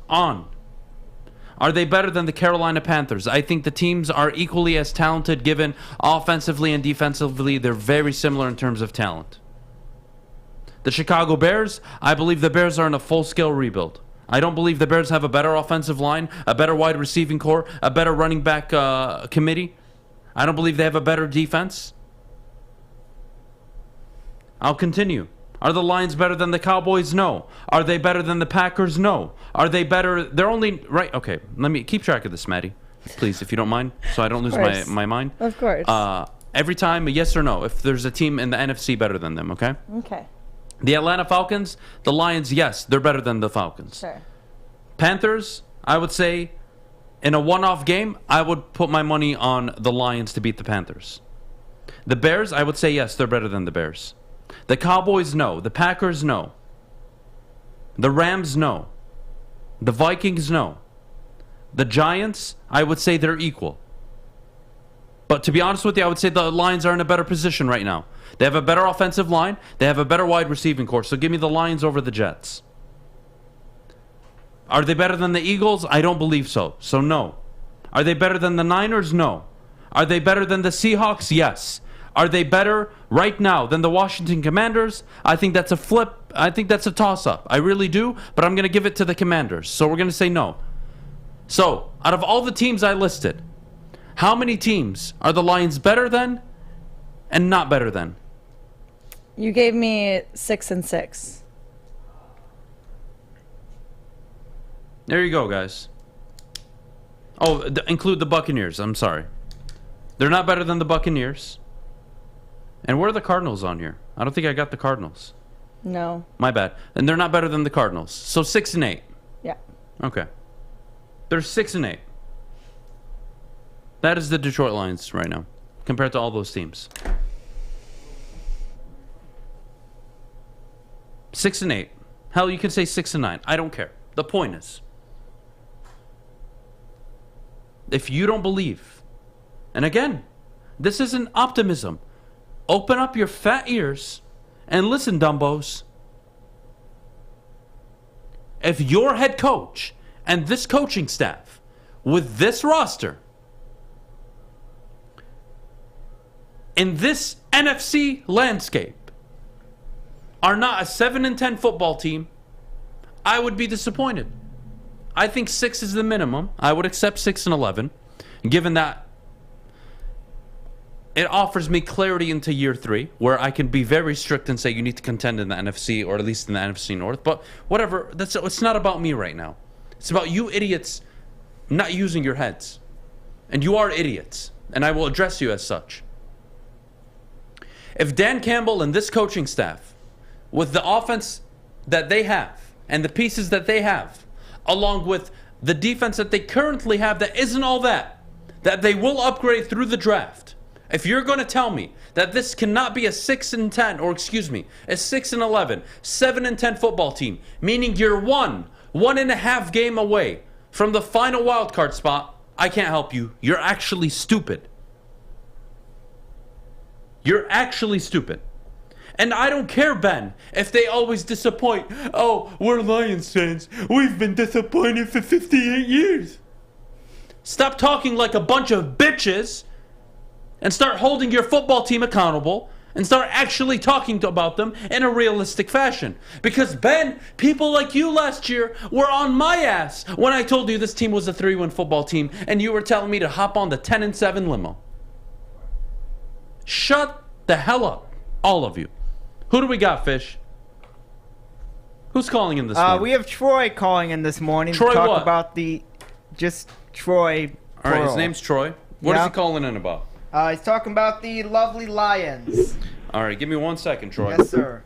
On. Are they better than the Carolina Panthers? I think the teams are equally as talented, given offensively and defensively, they're very similar in terms of talent. The Chicago Bears, I believe the Bears are in a full-scale rebuild. I don't believe the Bears have a better offensive line, a better wide receiving core, a better running back committee. I don't believe they have a better defense. I'll continue. Are the Lions better than the Cowboys? No. Are they better than the Packers? No. Are they better? They're only right. Okay, let me keep track of this, Maddie, please, if you don't mind, so I don't lose my mind. Of course. Every time, a yes or no. If there's a team in the NFC better than them, okay? Okay. The Atlanta Falcons, the Lions, yes, they're better than the Falcons. Sure. Panthers, I would say, in a one-off game, I would put my money on the Lions to beat the Panthers. The Bears, I would say yes, they're better than the Bears. The Cowboys, no. The Packers, no. The Rams, no. The Vikings, no. The Giants, I would say they're equal. But to be honest with you, I would say the Lions are in a better position right now. They have a better offensive line. They have a better wide receiving core. So give me the Lions over the Jets. Are they better than the Eagles? I don't believe so. So no. Are they better than the Niners? No. Are they better than the Seahawks? Yes. Are they better right now than the Washington Commanders? I think that's a flip. I think that's a toss-up. I really do, but I'm going to give it to the Commanders. So we're going to say no. So, out of all the teams I listed, how many teams are the Lions better than and not better than? You gave me 6 and 6. There you go, guys. Oh, include the Buccaneers. I'm sorry. They're not better than the Buccaneers. And where are the Cardinals on here? I don't think I got the Cardinals. No. My bad. And they're not better than the Cardinals. So 6 and 8. Yeah. Okay. They're 6 and 8. That is the Detroit Lions right now, compared to all those teams. 6 and 8. Hell, you can say 6 and 9. I don't care. The point is, if you don't believe, and again, this isn't optimism. Open up your fat ears and listen, Dumbos. If your head coach and this coaching staff with this roster in this NFC landscape are not a 7-10 football team, I would be disappointed. I think 6 is the minimum. I would accept 6-11, given that it offers me clarity into year 3, where I can be very strict and say you need to contend in the NFC, or at least in the NFC North. But whatever, it's not about me right now. It's about you idiots not using your heads. And you are idiots, and I will address you as such. If Dan Campbell and this coaching staff, with the offense that they have and the pieces that they have, along with the defense that they currently have that isn't all that they will upgrade through the draft, if you're going to tell me that this cannot be a 6-10, or excuse me, a 6-11, 7-10 football team, meaning you're 1.5 game away from the final wildcard spot, I can't help you. You're actually stupid. You're actually stupid. And I don't care, Ben, if they always disappoint. Oh, we're Lions fans. We've been disappointed for 58 years. Stop talking like a bunch of bitches and start holding your football team accountable and start actually talking about them in a realistic fashion. Because, Ben, people like you last year were on my ass when I told you this team was a 3-win football team and you were telling me to hop on the 10-7 limo. Shut the hell up, all of you. Who do we got, Fish? Who's calling in this morning? We have Troy calling in this morning Troy to talk what? about just Troy. All right, his plural. name's Troy. What is he calling in about? He's talking about the lovely Lions. All right, give me 1 second, Troy. Yes, sir.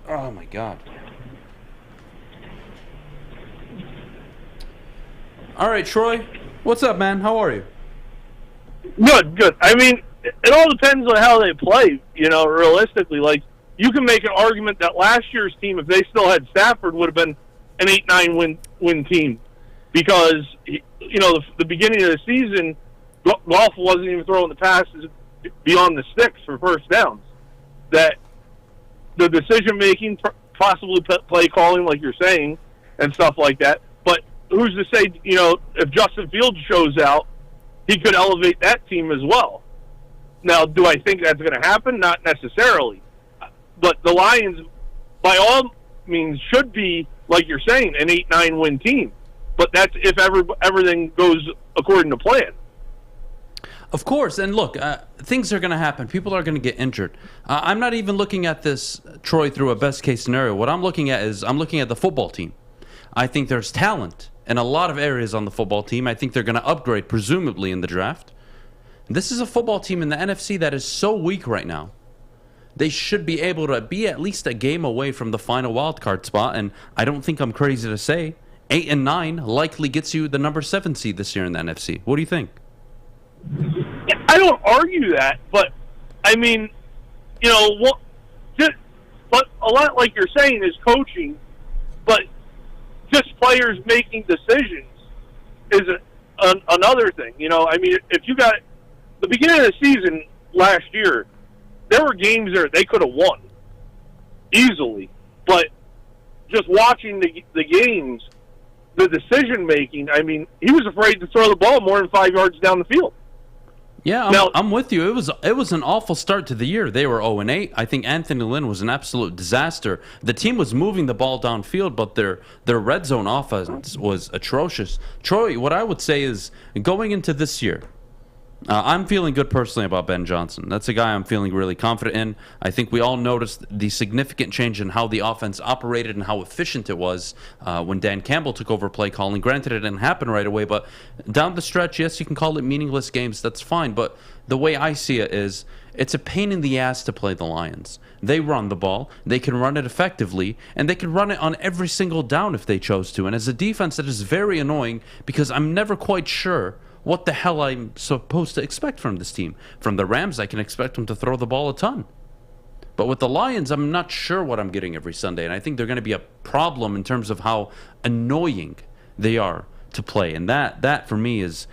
Oh, my God. All right, Troy. What's up, man? How are you? Good. I mean, it all depends on how they play, realistically. Like, you can make an argument that last year's team, if they still had Stafford, would have been an 8-9 win team. Because, the beginning of the season, Goff wasn't even throwing the passes be on the sticks for first downs. That the decision making, possibly play calling, like you're saying, and stuff like that. But who's to say, if Justin Fields shows out, he could elevate that team as well. Now, do I think that's going to happen? Not necessarily. But the Lions, by all means, should be, like you're saying, an 8-9 win team. But that's if everything goes according to plan. Of course, and look, things are going to happen. People are going to get injured. I'm not even looking at this, Troy, through a best-case scenario. What I'm looking at is I'm looking at the football team. I think there's talent in a lot of areas on the football team. I think they're going to upgrade, presumably, in the draft. This is a football team in the NFC that is so weak right now. They should be able to be at least a game away from the final wild card spot, and I don't think I'm crazy to say 8-9 likely gets you the number 7 seed this year in the NFC. What do you think? I don't argue that, but I mean, but a lot like you're saying is coaching, but just players making decisions is another thing. I mean, if you got the beginning of the season last year, there were games there they could have won easily, but just watching the games, the decision making, I mean, he was afraid to throw the ball more than 5 yards down the field. Yeah, I'm with you. It was an awful start to the year. They were 0-8. I think Anthony Lynn was an absolute disaster. The team was moving the ball downfield, but their red zone offense was atrocious. Troy, what I would say is going into this year, I'm feeling good personally about Ben Johnson. That's a guy I'm feeling really confident in. I think we all noticed the significant change in how the offense operated and how efficient it was when Dan Campbell took over play calling. Granted, it didn't happen right away, but down the stretch, yes, you can call it meaningless games. That's fine. But the way I see it is it's a pain in the ass to play the Lions. They run the ball. They can run it effectively, and they can run it on every single down if they chose to. And as a defense, that is very annoying because I'm never quite sure what the hell I'm supposed to expect from this team. From the Rams, I can expect them to throw the ball a ton. But with the Lions, I'm not sure what I'm getting every Sunday, and I think they're going to be a problem in terms of how annoying they are to play. And that for me is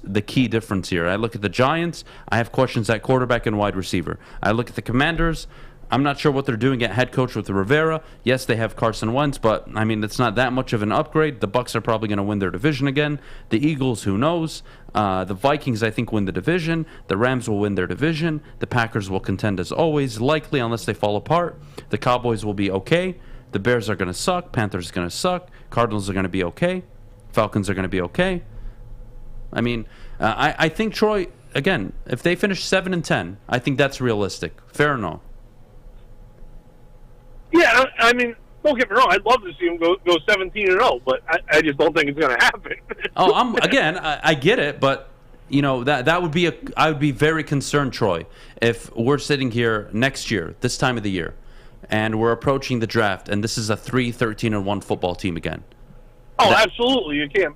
the key difference here. I look at the Giants, I have questions at quarterback and wide receiver. I look at the Commanders, I'm not sure what they're doing at head coach with Rivera. Yes, they have Carson Wentz, but I mean, it's not that much of an upgrade. The Bucs are probably going to win their division again. The Eagles, who knows? The Vikings, I think, win the division. The Rams will win their division. The Packers will contend as always, likely unless they fall apart. The Cowboys will be okay. The Bears are going to suck. Panthers are going to suck. Cardinals are going to be okay. Falcons are going to be okay. I mean, I think, Troy, again, if they finish 7-10, I think that's realistic. Fair enough. Yeah, I mean, don't get me wrong. I'd love to see him go 17-0, but I just don't think it's going to happen. I get it, but that would be I would be very concerned, Troy, if we're sitting here next year, this time of the year, and we're approaching the draft, and this is a 3-13-1 football team again. Oh, absolutely, you can't.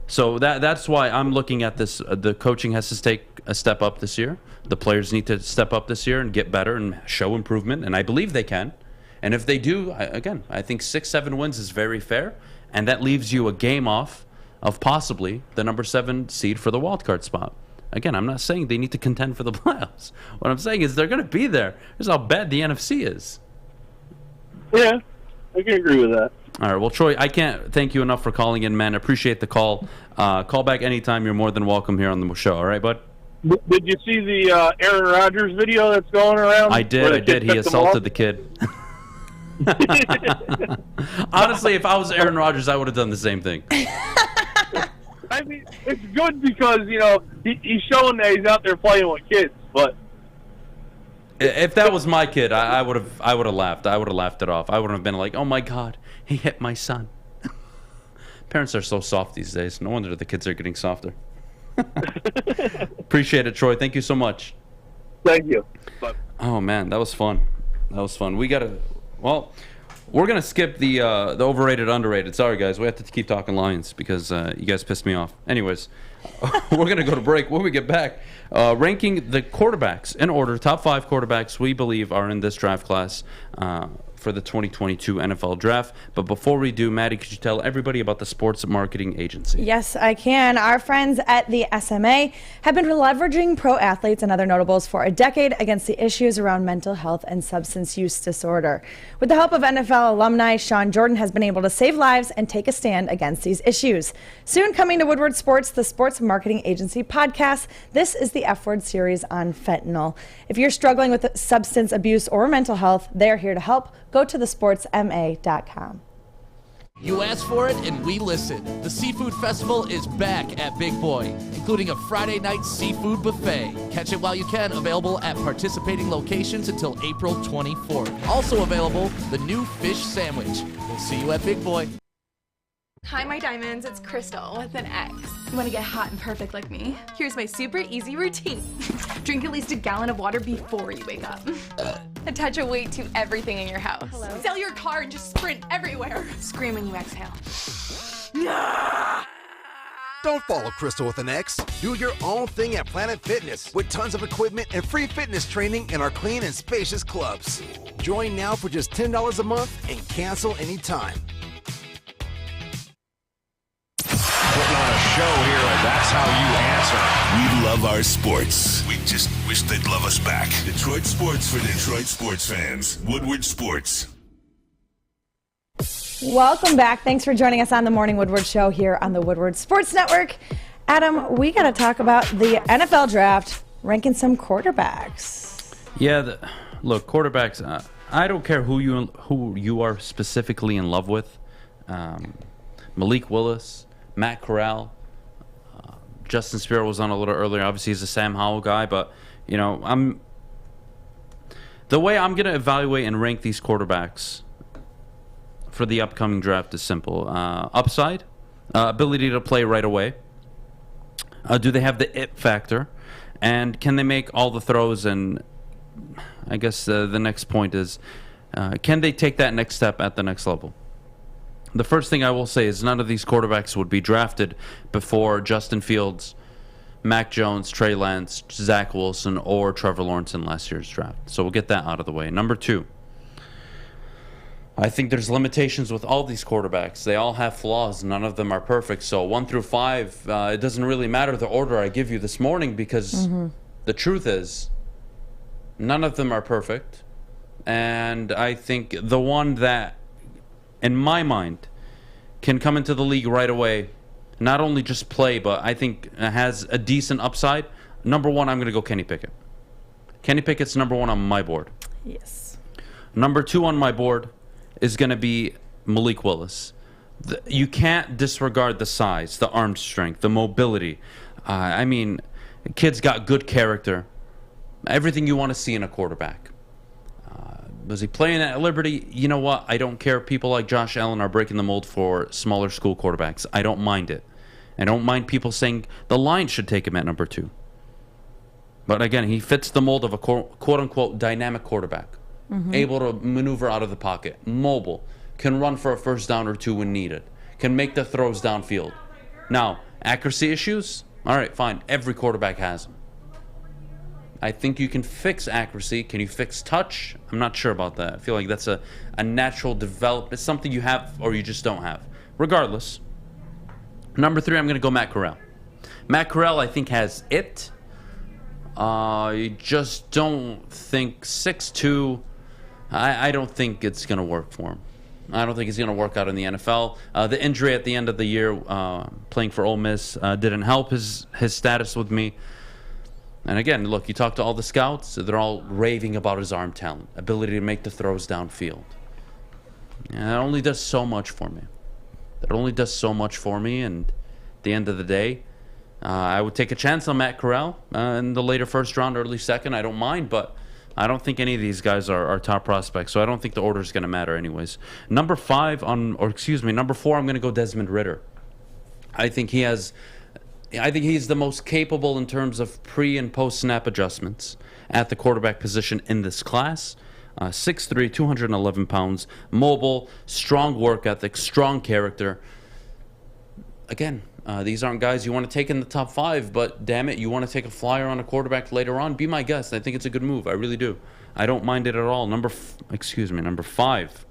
So that's why I'm looking at this. The coaching has to take a step up this year. The players need to step up this year and get better and show improvement, and I believe they can. And if they do, I think 6-7 wins is very fair, and that leaves you a game off of possibly the number 7 seed for the wild card spot. Again, I'm not saying they need to contend for the playoffs. What I'm saying is they're going to be there. This is how bad the NFC is. Yeah, I can agree with that. All right, well, Troy, I can't thank you enough for calling in, man. Appreciate the call. Call back anytime. You're more than welcome here on the show. All right, bud? Did you see the Aaron Rodgers video that's going around? I did. He assaulted the kid. Honestly, if I was Aaron Rodgers, I would have done the same thing. I mean, it's good because he's showing that he's out there playing with kids. But if that was my kid, I would have laughed. I would have laughed it off. I wouldn't have been like, "Oh my God, he hit my son." Parents are so soft these days. No wonder the kids are getting softer. Appreciate it, Troy. Thank you so much. Thank you. Bye. Oh man, that was fun. We gotta. Well, we're going to skip the overrated, underrated. Sorry, guys. We have to keep talking Lions because you guys pissed me off. Anyways, we're going to go to break. When we get back, ranking the quarterbacks in order, top 5 quarterbacks we believe are in this draft class for the 2022 NFL Draft. But before we do, Maddie, could you tell everybody about the sports marketing agency? Yes, I can. Our friends at the SMA have been leveraging pro athletes and other notables for a decade against the issues around mental health and substance use disorder. With the help of NFL alumni, Sean Jordan has been able to save lives and take a stand against these issues. Soon coming to Woodward Sports, the Sports Marketing Agency podcast. This is the F Word series on fentanyl. If you're struggling with substance abuse or mental health, they're here to help. Go to thesportsma.com. You asked for it and we listened. The Seafood Festival is back at Big Boy, including a Friday night seafood buffet. Catch it while you can, available at participating locations until April 24th. Also available, the new fish sandwich. We'll see you at Big Boy. Hi, my diamonds. It's Crystal with an X. You want to get hot and perfect like me? Here's my super easy routine. Drink at least a gallon of water before you wake up. Attach a weight to everything in your house. Sell your car and just sprint everywhere. Scream when you exhale. Don't follow Crystal with an X. Do your own thing at Planet Fitness with tons of equipment and free fitness training in our clean and spacious clubs. Join now for just $10 a month and cancel anytime. Putting on a show here, and that's how you answer. We love our sports. We just wish they'd love us back. Detroit sports for Detroit sports fans. Woodward Sports. Welcome back. Thanks for joining us on the Morning Woodward Show here on the Woodward Sports Network. Adam, we got to talk about the NFL Draft, ranking some quarterbacks. Yeah, look, quarterbacks. I don't care who you are specifically in love with. Malik Willis, Matt Corral, Justin Spiro was on a little earlier. Obviously, he's a Sam Howell guy, but the way I'm going to evaluate and rank these quarterbacks for the upcoming draft is simple. Upside, ability to play right away. Do they have the it factor? And can they make all the throws? And I guess the next point is, can they take that next step at the next level? The first thing I will say is none of these quarterbacks would be drafted before Justin Fields, Mac Jones, Trey Lance, Zach Wilson, or Trevor Lawrence in last year's draft. So we'll get that out of the way. Number two, I think there's limitations with all these quarterbacks. They all have flaws. None of them are perfect. So 1 through 5, it doesn't really matter the order I give you this morning because the truth is none of them are perfect. And I think the one that, in my mind, can come into the league right away, not only just play, but I think has a decent upside. Number one, I'm going to go Kenny Pickett. Kenny Pickett's number one on my board. Yes. Number two on my board is going to be Malik Willis. You can't disregard the size, the arm strength, the mobility. I mean, the kid's got good character. Everything you want to see in a quarterback. Was he playing at Liberty? You know what? I don't care. People like Josh Allen are breaking the mold for smaller school quarterbacks. I don't mind it. I don't mind people saying the Lions should take him at number 2. But again, he fits the mold of a quote-unquote dynamic quarterback. Able to maneuver out of the pocket. Mobile. Can run for a first down or two when needed. Can make the throws downfield. Now, accuracy issues? All right, fine. Every quarterback has them. I think you can fix accuracy. Can you fix touch? I'm not sure about that. I feel like that's a natural development. It's something you have or you just don't have. Regardless, number 3, I'm going to go Matt Corral. Matt Corral, I think, has it. You just don't think 6'2". I don't think it's going to work for him. I don't think he's going to work out in the NFL. The injury at the end of the year playing for Ole Miss didn't help his status with me. And again, look, you talk to all the scouts, they're all raving about his arm talent, ability to make the throws downfield. And that only does so much for me. And at the end of the day, I would take a chance on Matt Corral in the later first round, early second. I don't mind, but I don't think any of these guys are top prospects, so I don't think the order is going to matter anyways. Number 4, I'm going to go Desmond Ridder. I think he's the most capable in terms of pre- and post-snap adjustments at the quarterback position in this class. 6'3", 211 pounds, mobile, strong work ethic, strong character. Again, These aren't guys you want to take in the top 5, but damn it, you want to take a flyer on a quarterback later on, be my guest. I think it's a good move. I really do. I don't mind it at all. Number 5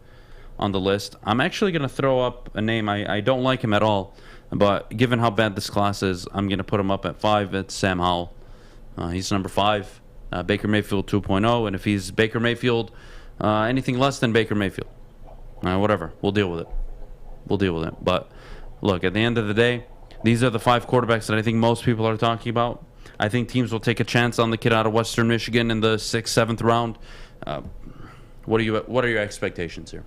on the list. I'm actually going to throw up a name. I don't like him at all, but given how bad this class is, I'm going to put him up at 5. It's Sam Howell. He's number 5. Baker Mayfield 2.0, and if he's Baker Mayfield, anything less than Baker Mayfield, whatever, we'll deal with it. But look, at the end of the day, these are the 5 quarterbacks that I think most people are talking about. I think teams will take a chance on the kid out of Western Michigan in the 6th, 7th round. What are your expectations here?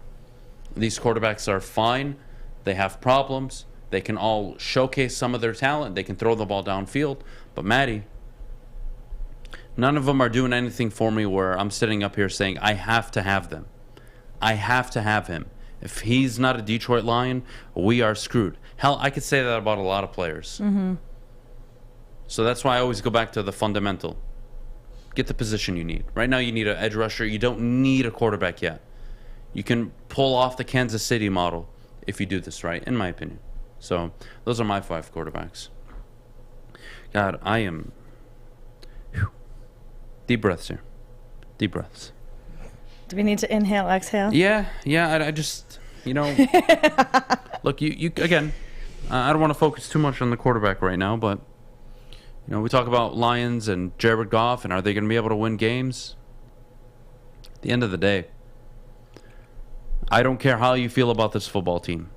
These quarterbacks are fine. They have problems. They can all showcase some of their talent. They can throw the ball downfield. But Maddy, none of them are doing anything for me where I'm sitting up here saying, I have to have them. I have to have him. If he's not a Detroit Lion, we are screwed. Hell, I could say that about a lot of players. Mm-hmm. So that's why I always go back to the fundamental. Get the position you need. Right now you need an edge rusher. You don't need a quarterback yet. You can pull off the Kansas City model if you do this right, in my opinion. So those are my 5 quarterbacks. God, I am... Whew. Deep breaths here. Deep breaths. Do we need to inhale, exhale? Yeah. I just, look, you again, I don't want to focus too much on the quarterback right now, but, we talk about Lions and Jared Goff, and are they going to be able to win games? At the end of the day, I don't care how you feel about this football team.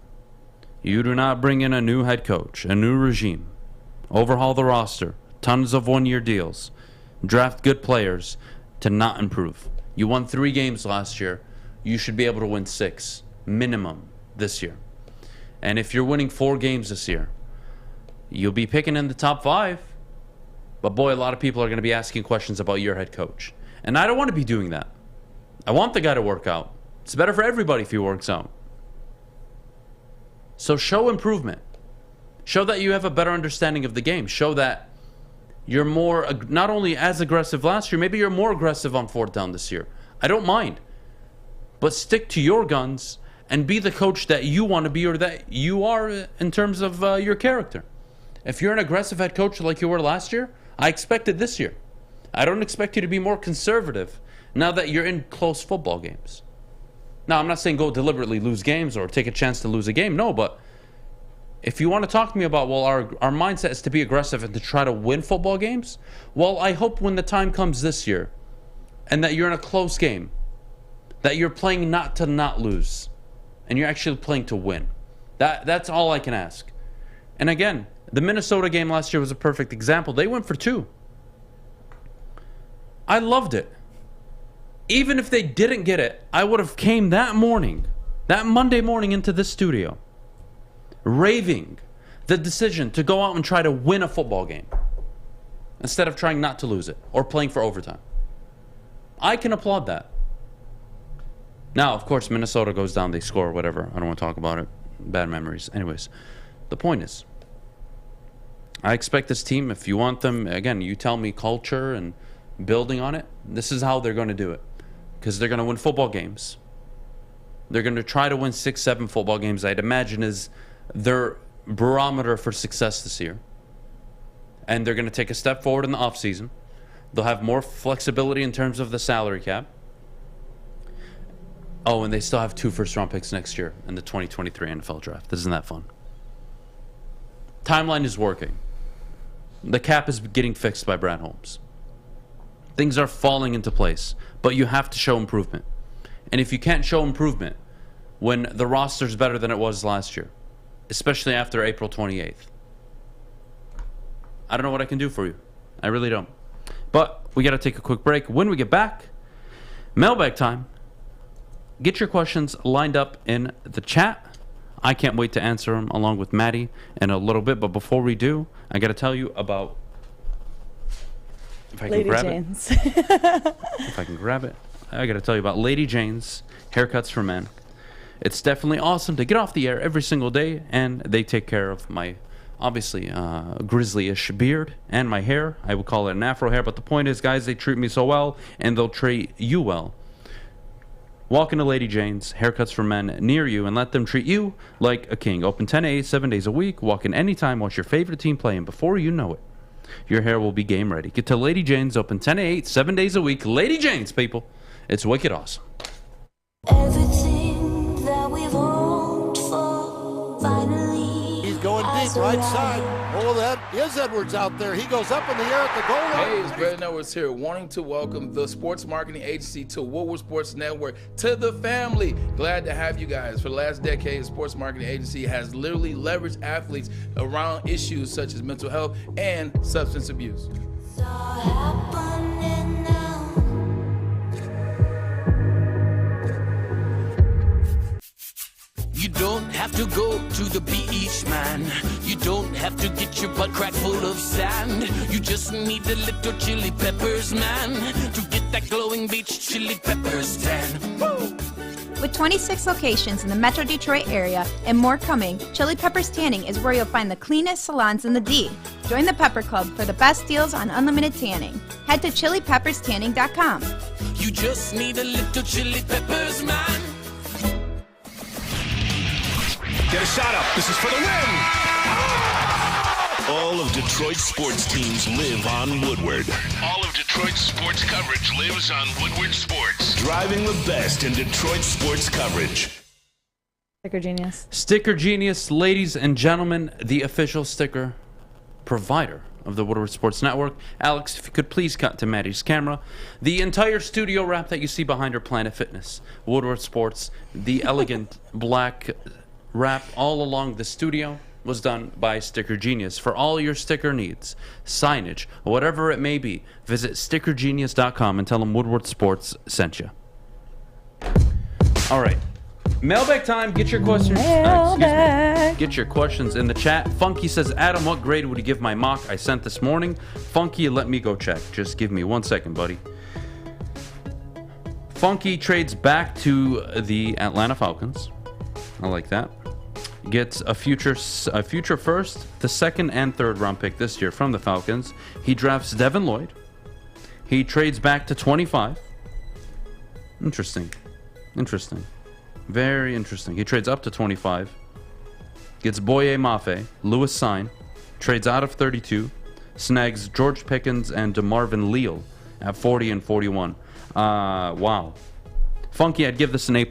You do not bring in a new head coach, a new regime, overhaul the roster, tons of one-year deals, draft good players to not improve. You won 3 games last year. You should be able to win 6 minimum this year. And if you're winning 4 games this year, you'll be picking in the top 5. But boy, a lot of people are going to be asking questions about your head coach. And I don't want to be doing that. I want the guy to work out. It's better for everybody if he works out. So show improvement. Show that you have a better understanding of the game. Show that you're more, not only as aggressive last year, maybe you're more aggressive on 4th down this year. I don't mind. But stick to your guns and be the coach that you want to be or that you are in terms of your character. If you're an aggressive head coach like you were last year, I expect it this year. I don't expect you to be more conservative now that you're in close football games. Now, I'm not saying go deliberately lose games or take a chance to lose a game. No, but if you want to talk to me about, well, our mindset is to be aggressive and to try to win football games, well, I hope when the time comes this year and that you're in a close game, that you're playing not to not lose and you're actually playing to win. That's all I can ask. And again, the Minnesota game last year was a perfect example. They went for 2. I loved it. Even if they didn't get it, I would have came that Monday morning into this studio, raving the decision to go out and try to win a football game instead of trying not to lose it or playing for overtime. I can applaud that. Now, of course, Minnesota goes down, they score, whatever. I don't want to talk about it. Bad memories. Anyways, the point is, I expect this team, if you want them, again, you tell me culture and building on it, this is how they're going to do it. Because they're going to win football games. They're going to try to win 6, 7 football games, I'd imagine, is their barometer for success this year. And they're going to take a step forward in the offseason. They'll have more flexibility in terms of the salary cap. Oh, and they still have 2 first-round picks next year in the 2023 NFL draft. Isn't that fun? Timeline is working. The cap is getting fixed by Brad Holmes. Things are falling into place, but you have to show improvement. And if you can't show improvement when the roster's better than it was last year, especially after April 28th, I don't know what I can do for you. I really don't. But we got to take a quick break. When we get back, mailbag time. Get your questions lined up in the chat. I can't wait to answer them along with Maddy in a little bit. But before we do, I got to tell you about... If I can grab it. If I can grab it. I got to tell you about Lady Jane's Haircuts for Men. It's definitely awesome to get off the air every single day, and they take care of my, obviously, grizzly-ish beard and my hair. I would call it an afro hair, but the point is, guys, they treat me so well, and they'll treat you well. Walk into Lady Jane's, haircuts for men near you, and let them treat you like a king. Open 10 to 8, 7 days a week. Walk in anytime, watch your favorite team play, and before you know it, your hair will be game ready. Get to Lady Jane's, open 10 to 8, 7 days a week. Lady Jane's, people. It's wicked awesome. Everything that we've hoped for, finally. He's going deep, right side. Oh, that is Edwards out there. He goes up in the air at the goal line. Hey, it's Brandon Edwards here, wanting to welcome the sports marketing agency to Woodward Sports Network, to the family. Glad to have you guys. For the last decade, the sports marketing agency has literally leveraged athletes around issues such as mental health and substance abuse. You don't have to go to the beach, man. You don't have to get your butt crack full of sand. You just need a little chili peppers, man, to get that glowing beach chili peppers tan. Woo! With 26 locations in the Metro Detroit area and more coming, Chili Peppers Tanning is where you'll find the cleanest salons in the D. Join the Pepper Club for the best deals on unlimited tanning. Head to chilipepperstanning.com. You just need a little chili peppers, man. Get a shot up. This is for the win. All of Detroit's sports teams live on Woodward. All of Detroit's sports coverage lives on Woodward Sports. Driving the best in Detroit sports coverage. Sticker Genius. Sticker Genius, ladies and gentlemen, the official sticker provider of the Woodward Sports Network. Alex, if you could please cut to Maddie's camera. The entire studio wrap that you see behind her, Planet Fitness, Woodward Sports, the elegant black wrap all along the studio was done by Sticker Genius. For all your sticker needs, signage, whatever it may be, visit stickergenius.com and tell them Woodward Sports sent you. All right. Mailbag time. Get your questions. Get your questions in the chat. Funky says, Adam, what grade would you give my mock I sent this morning? Funky, let me go check. Just give me 1 second, buddy. Funky trades back to the Atlanta Falcons. I like that. Gets a future first, the second and third round pick this year from the Falcons. He drafts Devin Lloyd. He trades back to 25. Interesting. Very interesting. He trades up to 25. Gets Boye Mafe, Lewis Sine. Trades out of 32. Snags George Pickens and DeMarvin Leal at 40 and 41. Wow. Funky, I'd give this an A+.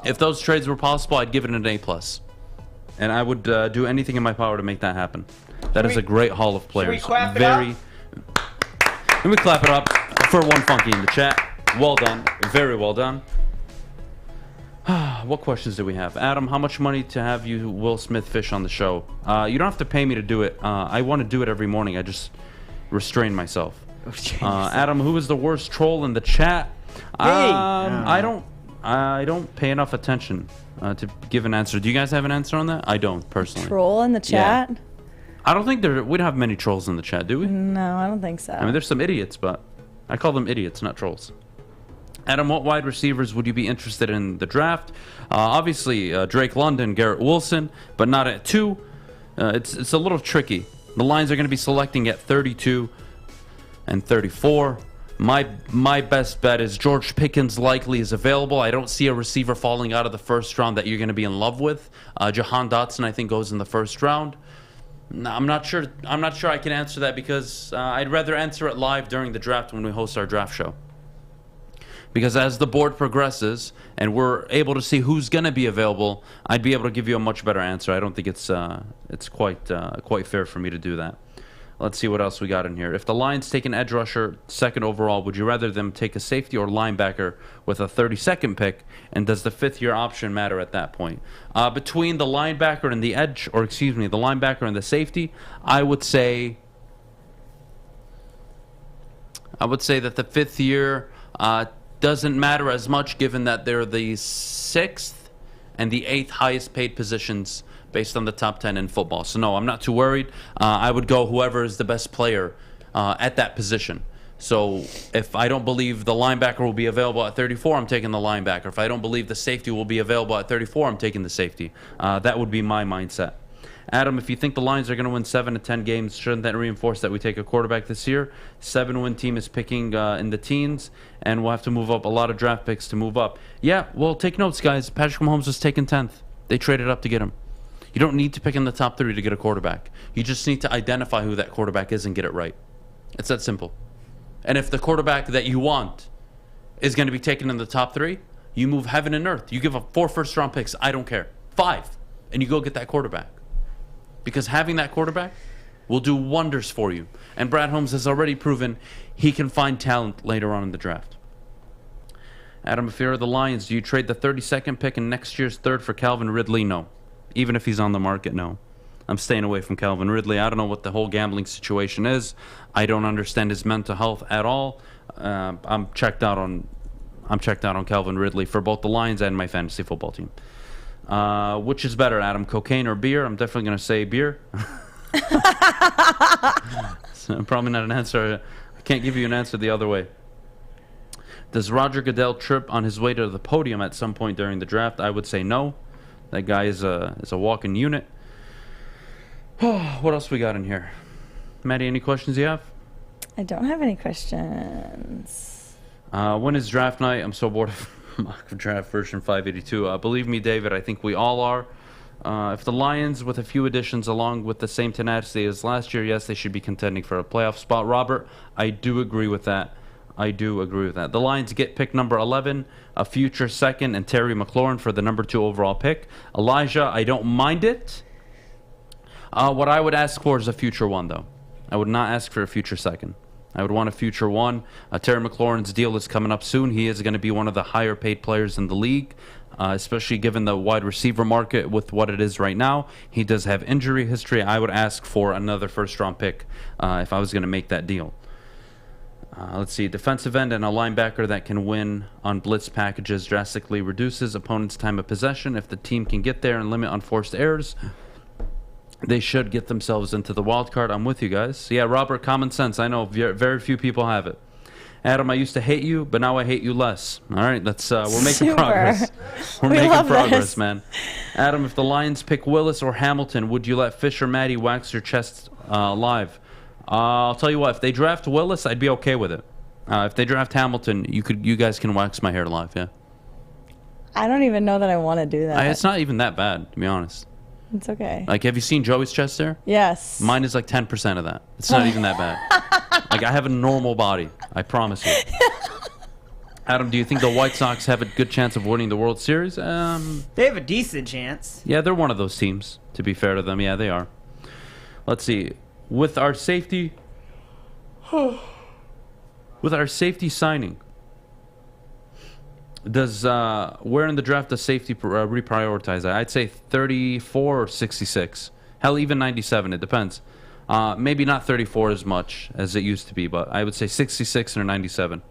If those trades were possible, I'd give it an A+. And I would do anything in my power to make that happen. That is a great haul of players. Should we clap it up? Let me clap it up for one Funky in the chat. Well done. Very well done. What questions do we have? Adam, how much money to have you Will Smith fish on the show? You don't have to pay me to do it. I want to do it every morning. I just restrain myself. Adam, who is the worst troll in the chat? I don't pay enough attention to give an answer. Do you guys have an answer on that? I don't, personally. Troll in the chat? Yeah. I don't think we don't have many trolls in the chat, do we? No, I don't think so. I mean, there's some idiots, but I call them idiots, not trolls. Adam, what wide receivers would you be interested in the draft? Obviously, Drake London, Garrett Wilson, but not at 2. It's a little tricky. The Lions are going to be selecting at 32 and 34. My best bet is George Pickens likely is available. I don't see a receiver falling out of the first round that you're going to be in love with. Jahan Dotson, I think, goes in the first round. I'm not sure I can answer that because I'd rather answer it live during the draft when we host our draft show. Because as the board progresses and we're able to see who's going to be available, I'd be able to give you a much better answer. I don't think it's quite fair for me to do that. Let's see what else we got in here. If the Lions take an edge rusher, second overall, would you rather them take a safety or linebacker with a 32nd pick? And does the fifth-year option matter at that point? Between the linebacker and the edge, or excuse me, the linebacker and the safety, I would say that the fifth year doesn't matter as much, given that they're the 6th and the 8th highest paid positions based on the top 10 in football. So no, I'm not too worried. I would go whoever is the best player at that position. So if I don't believe the linebacker will be available at 34, I'm taking the linebacker. If I don't believe the safety will be available at 34, I'm taking the safety. That would be my mindset. Adam, if you think the Lions are going to win 7 to 10 games, shouldn't that reinforce that we take a quarterback this year? 7-win team is picking in the teens, and we'll have to move up a lot of draft picks to move up. Yeah, well, take notes, guys. Patrick Mahomes was taken 10th. They traded up to get him. You don't need to pick in the top 3 to get a quarterback. You just need to identify who that quarterback is and get it right. It's that simple. And if the quarterback that you want is going to be taken in the top 3, you move heaven and earth. You give up 4 first-round picks. I don't care. 5. And you go get that quarterback. Because having that quarterback will do wonders for you. And Brad Holmes has already proven he can find talent later on in the draft. Adam, if you're the Lions, do you trade the 32nd pick and next year's 3rd for Calvin Ridley? No. Even if he's on the market, no. I'm staying away from Calvin Ridley. I don't know what the whole gambling situation is. I don't understand his mental health at all. I'm checked out on Calvin Ridley for both the Lions and my fantasy football team. Which is better, Adam, cocaine or beer? I'm definitely going to say beer. So probably not an answer. I can't give you an answer the other way. Does Roger Goodell trip on his way to the podium at some point during the draft? I would say no. That guy is a walking unit. What else we got in here? Maddie, any questions you have? I don't have any questions. When is draft night? I'm so bored of mock draft version 582. Believe me, David, I think we all are. If the Lions, with a few additions along with the same tenacity as last year, yes, they should be contending for a playoff spot. Robert, I do agree with that. The Lions get pick number 11, a future 2nd, and Terry McLaurin for the number 2 overall pick. Elijah, I don't mind it. What I would ask for is a future 1, though. I would not ask for a future 2nd. I would want a future 1. Terry McLaurin's deal is coming up soon. He is going to be one of the higher paid players in the league, especially given the wide receiver market with what it is right now. He does have injury history. I would ask for another first-round pick if I was going to make that deal. Let's see. Defensive end and a linebacker that can win on blitz packages drastically reduces opponents' time of possession. If the team can get there and limit unforced errors, they should get themselves into the wild card. I'm with you guys. Yeah, Robert, common sense. I know very few people have it. Adam, I used to hate you, but now I hate you less. All right, we're making progress. We're making progress, man. Adam, if the Lions pick Willis or Hamilton, would you let Fish or Maddy wax your chest live? I'll tell you what. If they draft Willis, I'd be okay with it. If they draft Hamilton, you guys can wax my hair live. Yeah. I don't even know that I want to do that. It's not even that bad, to be honest. It's okay. Like, have you seen Joey's chest hair? Yes. Mine is like 10% of that. It's not even that bad. Like, I have a normal body. I promise you. Adam, do you think the White Sox have a good chance of winning the World Series? They have a decent chance. Yeah, they're one of those teams, to be fair to them. Yeah, they are. Let's see. With our safety signing, does where in the draft does safety reprioritize? I'd say 34 or 66. Hell, even 97. It depends. Maybe not 34 as much as it used to be, but I would say 66 or 97.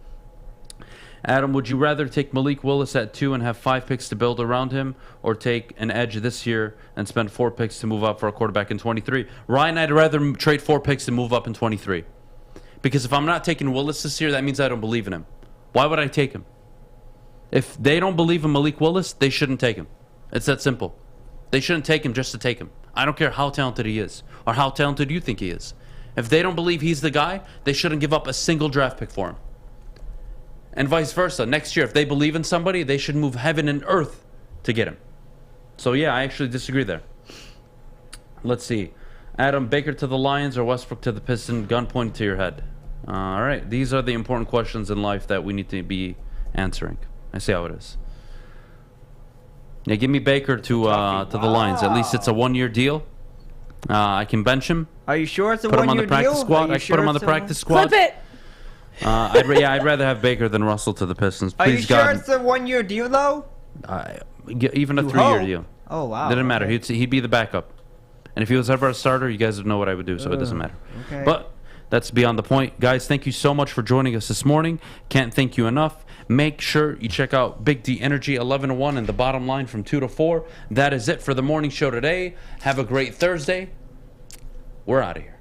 Adam, would you rather take Malik Willis at 2 and have 5 picks to build around him, or take an edge this year and spend 4 picks to move up for a quarterback in 23? Ryan, I'd rather trade 4 picks to move up in 23. Because if I'm not taking Willis this year, that means I don't believe in him. Why would I take him? If they don't believe in Malik Willis, they shouldn't take him. It's that simple. They shouldn't take him just to take him. I don't care how talented he is or how talented you think he is. If they don't believe he's the guy, they shouldn't give up a single draft pick for him. And vice versa. Next year, if they believe in somebody, they should move heaven and earth to get him. So, yeah, I actually disagree there. Let's see. Adam, Baker to the Lions or Westbrook to the Pistons? Gun pointed to your head. All right. These are the important questions in life that we need to be answering. I see how it is. Yeah, give me Baker to the Lions. At least it's a 1-year deal. I can bench him. Are you sure it's a 1-year deal? Put him on the practice squad. I can put him on the practice squad. Flip it. I'd rather have Baker than Russell to the Pistons. Please, Are you sure God. it's a 1-year deal, though? Even a 3-year deal. Oh, wow. Didn't matter. He'd be the backup. And if he was ever a starter, you guys would know what I would do, so it doesn't matter. Okay. But that's beyond the point. Guys, thank you so much for joining us this morning. Can't thank you enough. Make sure you check out Big D Energy 11 to 1 and the bottom line from 2 to 4. That is it for the morning show today. Have a great Thursday. We're out of here.